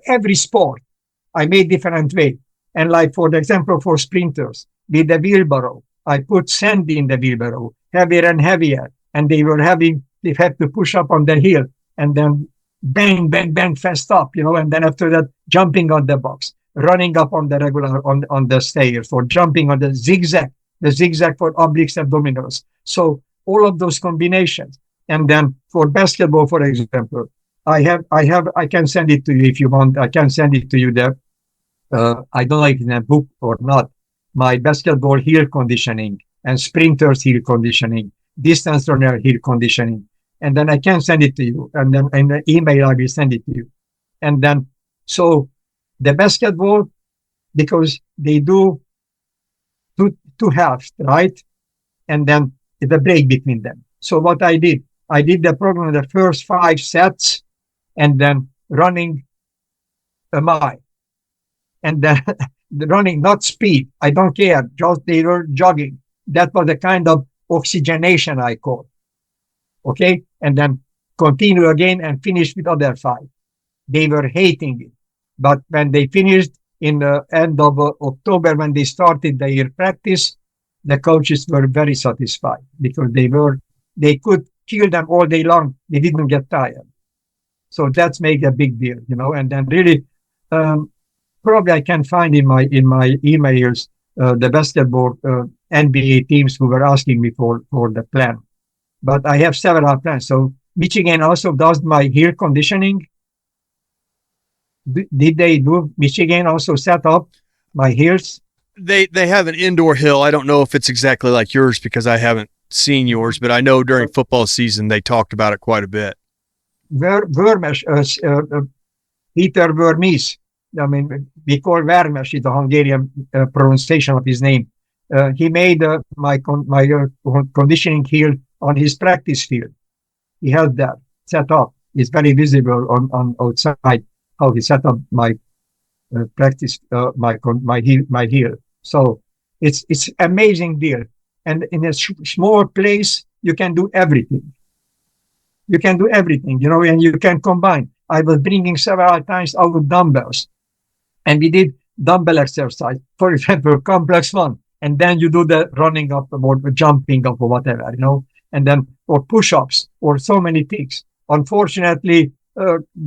every sport. I made different way. And like for the example for sprinters, with the wheelbarrow, I put sand in the wheelbarrow, heavier and heavier, and they had to push up on the hill, and then bang, bang, bang, fast up, and then after that, jumping on the box, running up on the regular, on the stairs, or jumping on the zigzag for obliques abdominals. So all of those combinations. And then for basketball, for example, I can send it to you if you want. I can send it to you there. I don't know if it's in a book or not. My basketball heel conditioning and sprinters heel conditioning, distance runner heel conditioning. And then I can send it to you. And then in the email, I will send it to you. And then, so the basketball, because they do two halves, right? And then the break between them. So what I did the program the first 5 sets and then running a mile. And then running, not speed. I don't care. Just they were jogging. That was the kind of oxygenation I call. Okay. And then continue again and finish with other 5. They were hating it. But when they finished in the end of October, when they started their practice, the coaches were very satisfied because they could kill them all day long. They didn't get tired. So that's make a big deal, and then really, probably I can find in my emails the basketball NBA teams who were asking me for the plan. But I have several plans. So Michigan also does my heel conditioning. Did they do Michigan also set up my heels? They have an indoor hill. I don't know if it's exactly like yours because I haven't seen yours, but I know during football season they talked about it quite a bit. Peter Vermes. I mean, we call Vermes is the Hungarian pronunciation of his name. He made my conditioning heel on his practice field. He had that set up. It's very visible on outside how he set up my practice, my heel. So it's amazing deal. And in a small place, you can do everything. You can do everything, and you can combine. I was bringing several times out dumbbells, and we did dumbbell exercise, for example, complex one, and then you do the running up or jumping up or whatever, and then or push-ups or so many things. Unfortunately,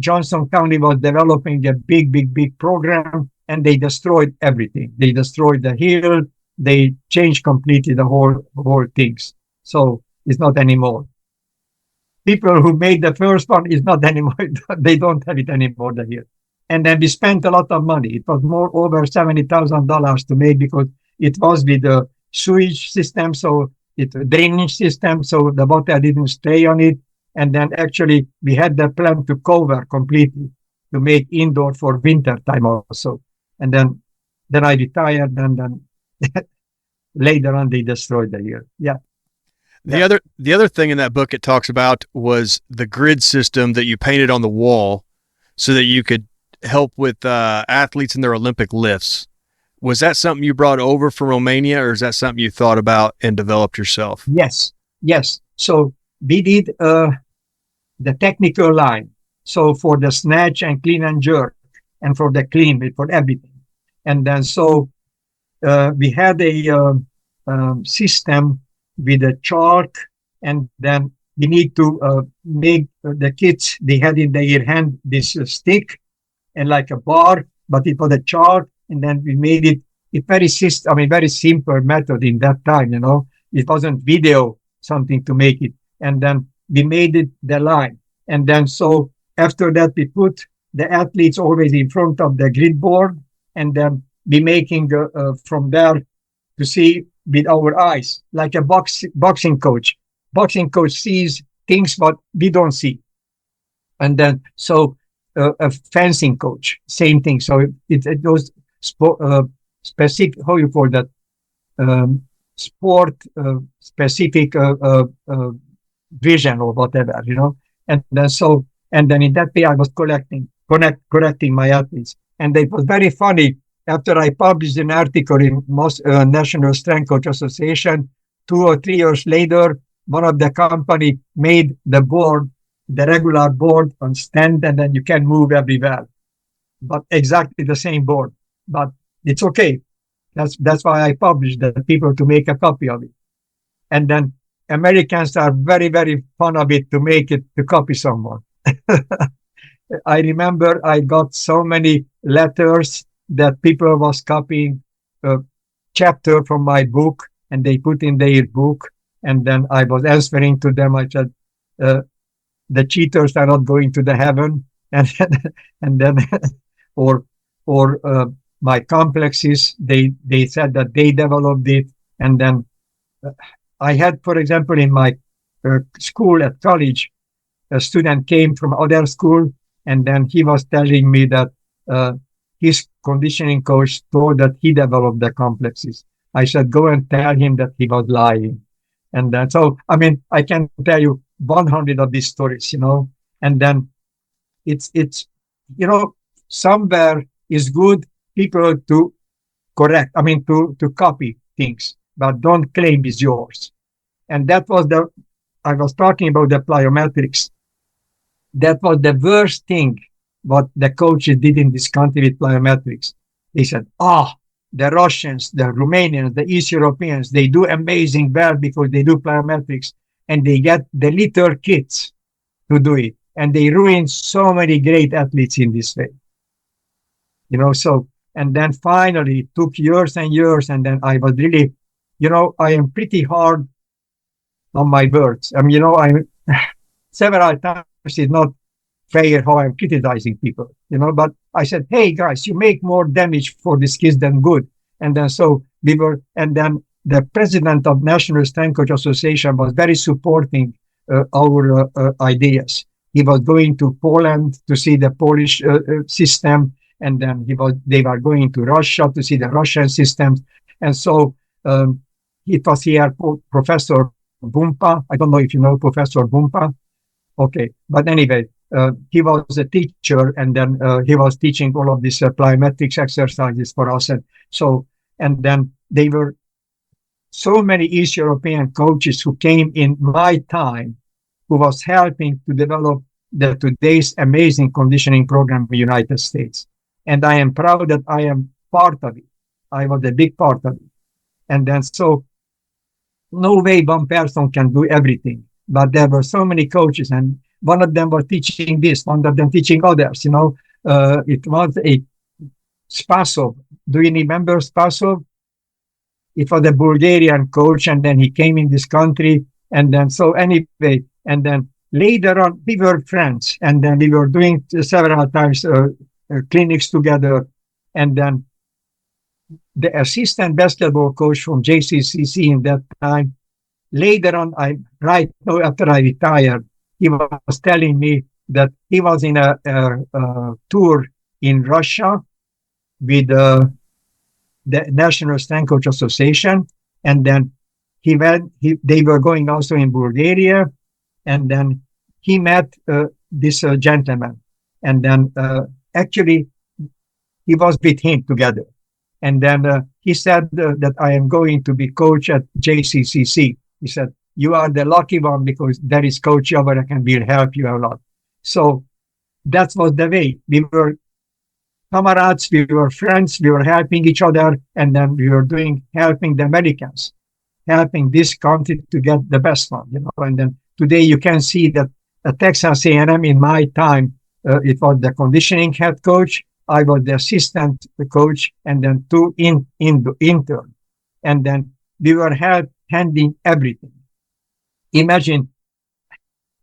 Johnson County was developing a big program, and they destroyed everything. They destroyed the hill. They changed completely the whole things. So it's not anymore. People who made the first one is not anymore. They don't have it anymore here. And then we spent a lot of money. It was more over $70,000 to make because it was with the sewage system, so it drainage system, so the water didn't stay on it. And then actually we had the plan to cover completely to make indoor for winter time also. And then I retired, and then later on they destroyed the year. Yeah. The other thing in that book it talks about was the grid system that you painted on the wall so that you could help with athletes in their Olympic lifts. Was that something you brought over from Romania, or is that something you thought about and developed yourself? Yes. So we did the technical line. So for the snatch and clean and jerk, and for the clean, for everything. And then so we had a system with a chart, and then we need to make the kids, they had in their hand this stick and like a bar, but it was a chart, and then we made it very simple method in that time, it wasn't video something to make it. And then we made it the line. And then so after that we put the athletes always in front of the grid board, and then be making from there to see with our eyes, like a boxing coach. Boxing coach sees things what we don't see. And then, so a fencing coach, same thing. So it was specific, how you call that, sport specific vision or whatever, And then and then in that way I was correcting my athletes. And it was very funny. After I published an article in National Strength Coach Association, 2 or 3 years later, one of the company made the board, the regular board on stand, and then you can move everywhere. But exactly the same board. But it's okay. That's why I published that, people to make a copy of it. And then Americans are very, very fond of it to make it to copy someone. I remember I got so many letters that people was copying a chapter from my book, and they put in their book. And then I was answering to them. I said, the cheaters are not going to the heaven. And then, or my complexes, they said that they developed it. And then I had, for example, in my school at college, a student came from other school, and then he was telling me that his conditioning coach told that he developed the complexes. I said, go and tell him that he was lying. And then, so, I mean, I can tell you 100 of these stories, and then it's, somewhere is good people to correct, to copy things, but don't claim it's yours. And that was I was talking about the plyometrics. That was the worst thing what the coaches did in this country with plyometrics. They said, the Russians, the Romanians, the East Europeans, they do amazing well because they do plyometrics, and they get the little kids to do it. And they ruin so many great athletes in this way. And then finally it took years and years, and then I was really, I am pretty hard on my words. I'm several times it's not fair how I'm criticizing people, but I said, hey guys, you make more damage for these kids than good. And then and then the president of National Strength Coach Association was very supporting our ideas. He was going to Poland to see the Polish system, and then they were going to Russia to see the Russian systems. And so it was here Professor Bumpa. I don't know if you know Professor Bumpa. Okay, but anyway, he was a teacher, and then he was teaching all of these plyometrics exercises for us. And then they were so many East European coaches who came in my time, who was helping to develop today's amazing conditioning program in the United States. And I am proud that I am part of it. I was a big part of it. And then so no way one person can do everything, but there were so many coaches, and one of them was teaching this, one of them teaching others, it was a Spasov. Do you remember Spasov? It was a Bulgarian coach, and then he came in this country, and then so anyway, and then later on we were friends, and then we were doing several times clinics together, and then the assistant basketball coach from JCCC in that time, later on, right now after I retired, he was telling me that he was in a tour in Russia with the National Strength Coach Association, and then they were going also in Bulgaria, and then he met this gentleman, and then actually he was with him together. And then he said that I am going to be coach at JCCC. He said, you are the lucky one because there is Coach Javorek and we'll help you a lot. So that was the way. We were comrades, we were friends, we were helping each other, and then we were helping the Americans, helping this country to get the best one. And then today you can see that at Texas A&M in my time, it was the conditioning head coach, I was the assistant coach, and then 2 intern. And then we were handling everything. Imagine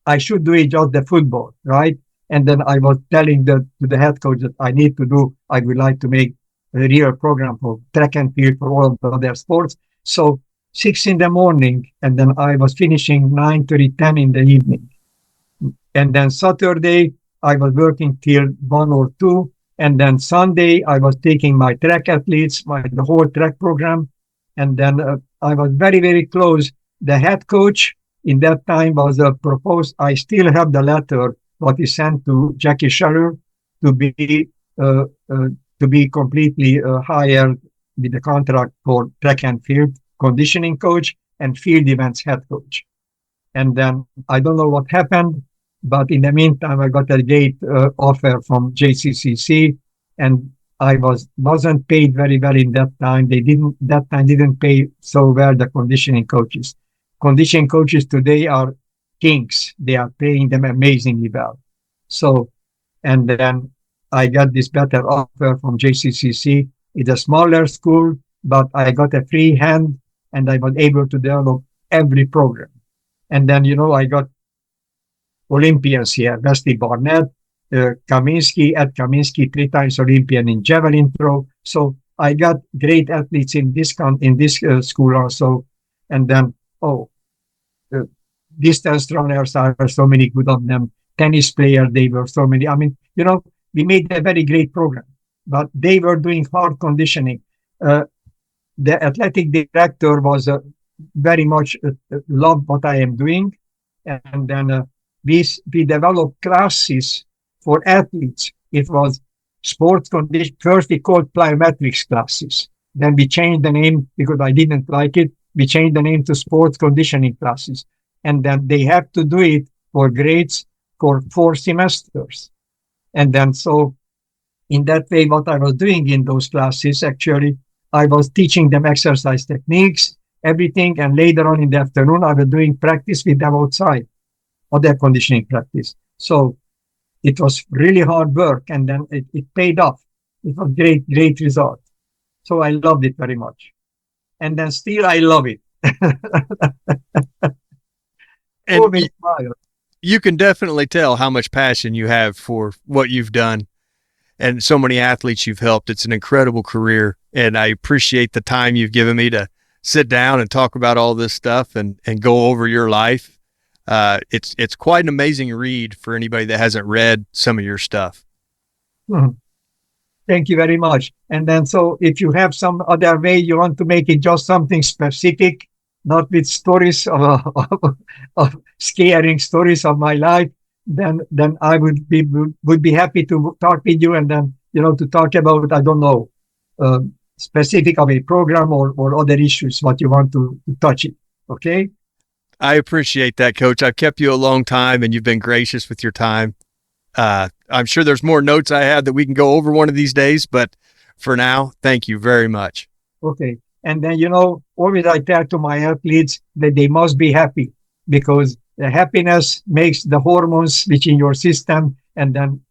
I should do it just the football, right? And then I was telling to the head coach that I would like to make a real program for track and field for all of the other sports. So 6 in the morning, and then I was finishing 9:30, 10 in the evening. And then Saturday, I was working till 1 or 2. And then Sunday, I was taking my track athletes, the whole track program. And then I was very, very close. The head coach in that time was proposed. I still have the letter, what he sent to Jackie Scherer to be uh, uh, completely hired with the contract for track and field conditioning coach and field events head coach. And then I don't know what happened, but in the meantime, I got a great offer from JCCC, and I wasn't paid very well in that time. They didn't pay so well the conditioning coaches. Conditioning coaches today are kings. They are paying them amazingly well. So, and then I got this better offer from JCCC. It's a smaller school, but I got a free hand, and I was able to develop every program. And then, I got Olympians here, Wesley Barnett, Kaminsky, 3 times Olympian in javelin throw. So I got great athletes in this school also. And then, distance runners, there are so many good of them. Tennis players, they were so many. I mean, we made a very great program, but they were doing hard conditioning. The athletic director was very much loved what I am doing. And then we developed classes for athletes. It was sports condition. First, we called plyometrics classes. Then we changed the name because I didn't like it. We changed the name to sports conditioning classes. And then they have to do it for grades for 4 semesters. And then so in that way, what I was doing in those classes, actually, I was teaching them exercise techniques, everything. And later on in the afternoon, I was doing practice with them outside, other conditioning practice. So it was really hard work, and then it paid off. It was great result. So I loved it very much. And then still I love it. And you can definitely tell how much passion you have for what you've done and so many athletes you've helped. It's an incredible career, and I appreciate the time you've given me to sit down and talk about all this stuff and go over your life. It's quite an amazing read for anybody that hasn't read some of your stuff. Thank you very much. And then, so if you have some other way you want to make it just something specific, not with stories of scaring stories of my life, then I would be happy to talk with you, and then to talk about, I don't know, specific of a program or other issues what you want to touch it. Okay. I appreciate that, Coach. I've kept you a long time, and you've been gracious with your time. I'm sure there's more notes I have that we can go over one of these days, but for now, thank you very much. Okay. And then, always I tell to my athletes that they must be happy, because the happiness makes the hormones which in your system. And then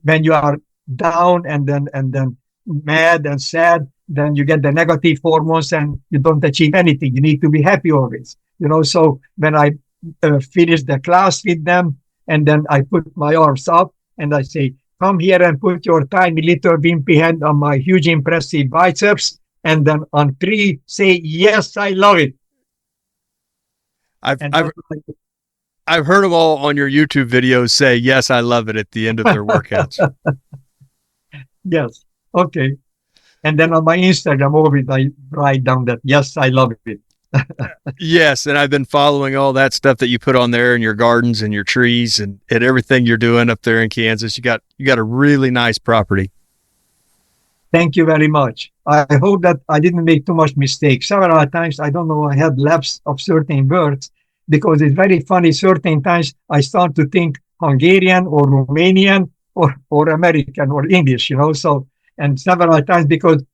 when you are down and then mad and sad, then you get the negative hormones and you don't achieve anything. You need to be happy always. So when I finish the class with them, and then I put my arms up and I say, come here and put your tiny little wimpy hand on my huge impressive biceps. And then on 3, say, yes, I love it. I've heard them all on your YouTube videos say, yes, I love it at the end of their workouts. Yes. Okay. And then on my Instagram, always I write down that, yes, I love it. Yes, and I've been following all that stuff that you put on there in your gardens and your trees and everything you're doing up there in Kansas. You got a really nice property. Thank you very much. I hope that I didn't make too much mistakes. Several times, I don't know, I had lapse of certain words, because it's very funny. Certain times I start to think Hungarian or Romanian or American or English, So, and several times, because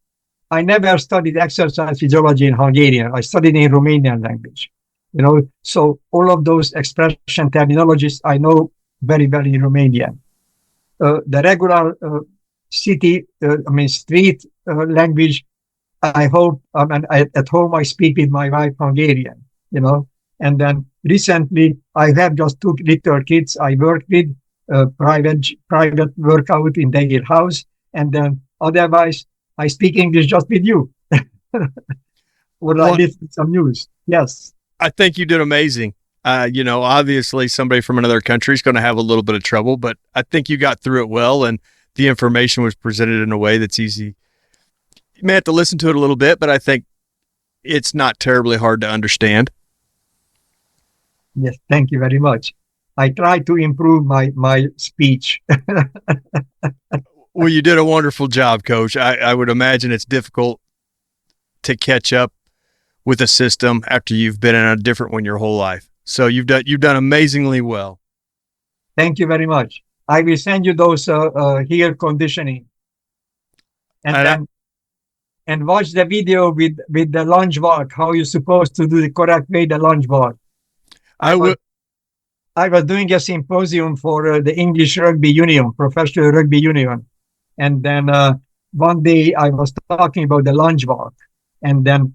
I never studied exercise physiology in Hungarian. I studied in Romanian language, So all of those expression terminologies I know very well in Romanian. The regular street language, I hope, at home I speak with my wife Hungarian, And then recently I have just 2 little kids I work with, private workout in their house, and then otherwise I speak English just with you, or I listen to some news. Yes, I think you did amazing. Obviously somebody from another country is going to have a little bit of trouble, but I think you got through it well, and the information was presented in a way that's easy. You may have to listen to it a little bit, but I think it's not terribly hard to understand. Yes, thank you very much. I try to improve my speech. Well, you did a wonderful job, Coach. I would imagine it's difficult to catch up with a system after you've been in a different one your whole life. So you've done amazingly well. Thank you very much. I will send you those here conditioning, and watch the video with the lunge walk. How you're supposed to do the correct way the lunge walk. I was doing a symposium for the English Rugby Union, Professional Rugby Union, and then one day I was talking about the lunge walk, and then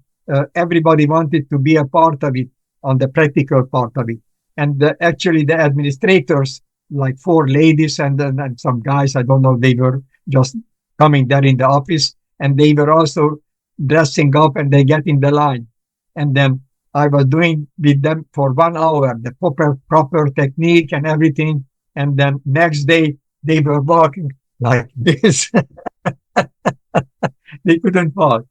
everybody wanted to be a part of it on the practical part of it. And actually the administrators, like 4 ladies and some guys, I don't know, they were just coming there in the office, and they were also dressing up and they get in the line. And then I was doing with them for 1 hour, the proper technique and everything. And then next day they were walking like this. They couldn't walk.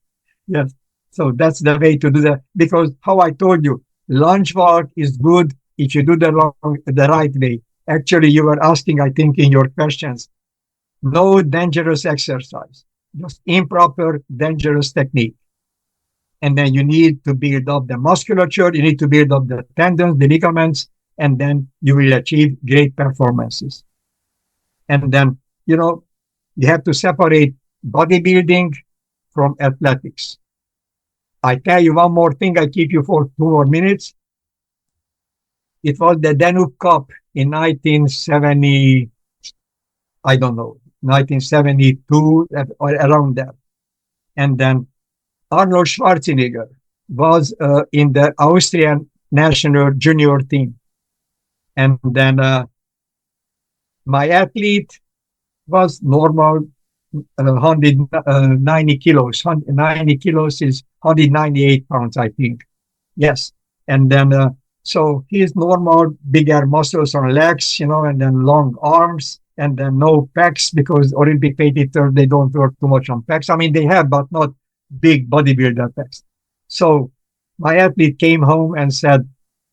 Yes. So that's the way to do that. Because how I told you, lunge walk is good if you do the right way. Actually, you were asking, I think, in your questions, no dangerous exercise, just improper, dangerous technique. And then you need to build up the musculature, you need to build up the tendons, the ligaments, and then you will achieve great performances. And then, you have to separate bodybuilding from athletics. I tell you one more thing, I keep you for 2 more minutes. It was the Danube Cup in 1970, I don't know, 1972, or around that. And then Arnold Schwarzenegger was in the Austrian national junior team. And then my athlete was normal, 190 kilos. 90 kilos is 198 pounds, I think. Yes. And then, so he's normal, bigger muscles on legs, and then long arms, and then no pecs, because Olympic weightlifters, they don't work too much on pecs. I mean, they have, but not big bodybuilder pecs. So my athlete came home and said,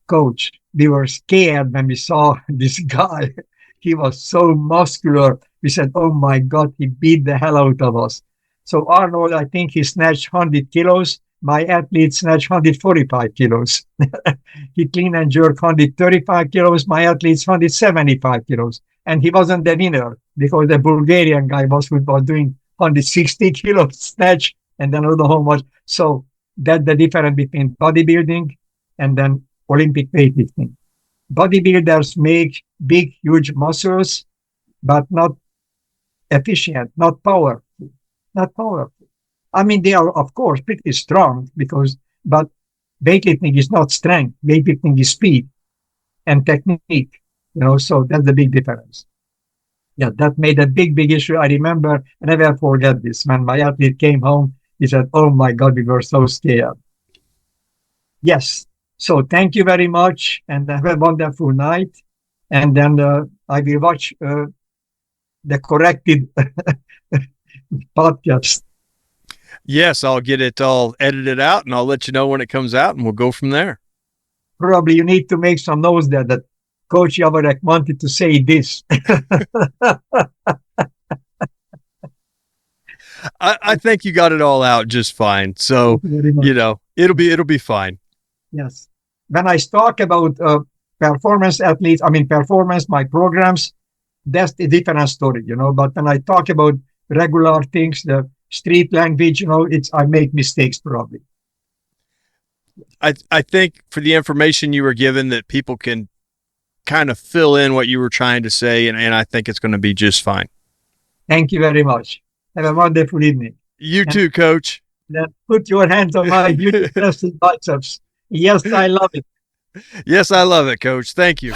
Coach, we were scared when we saw this guy. He was so muscular. We said, oh my God, he beat the hell out of us. So Arnold, I think he snatched 100 kilos. My athlete snatched 145 kilos. He clean and jerk 135 kilos. My athlete's 175 kilos. And he wasn't the winner because the Bulgarian guy was doing 160 kilos snatch, and then I don't know how much. So that's the difference between bodybuilding and then Olympic weightlifting. Bodybuilders make big, huge muscles, but not efficient, not powerful. I mean, they are, of course, pretty strong but weightlifting is not strength. Weightlifting is speed and technique, so that's the big difference. Yeah, that made a big, big issue. I remember, I never forget this. When my athlete came home, he said, oh my God, we were so scared. Yes. So thank you very much, and have a wonderful night. And then I will watch the corrected podcast. Yes, I'll get it all edited out, and I'll let you know when it comes out, and we'll go from there. Probably you need to make some notes there that Coach Javorek wanted to say this. I think you got it all out just fine. So, it'll be fine. Yes. When I talk about performance athletes, performance, my programs, that's a different story, But when I talk about regular things, the street language, I make mistakes probably. I think for the information you were given that people can kind of fill in what you were trying to say, and I think it's going to be just fine. Thank you very much. Have a wonderful evening. You too, Coach. Then put your hands on my biceps. Yes, I love it. Yes, I love it, Coach. Thank you.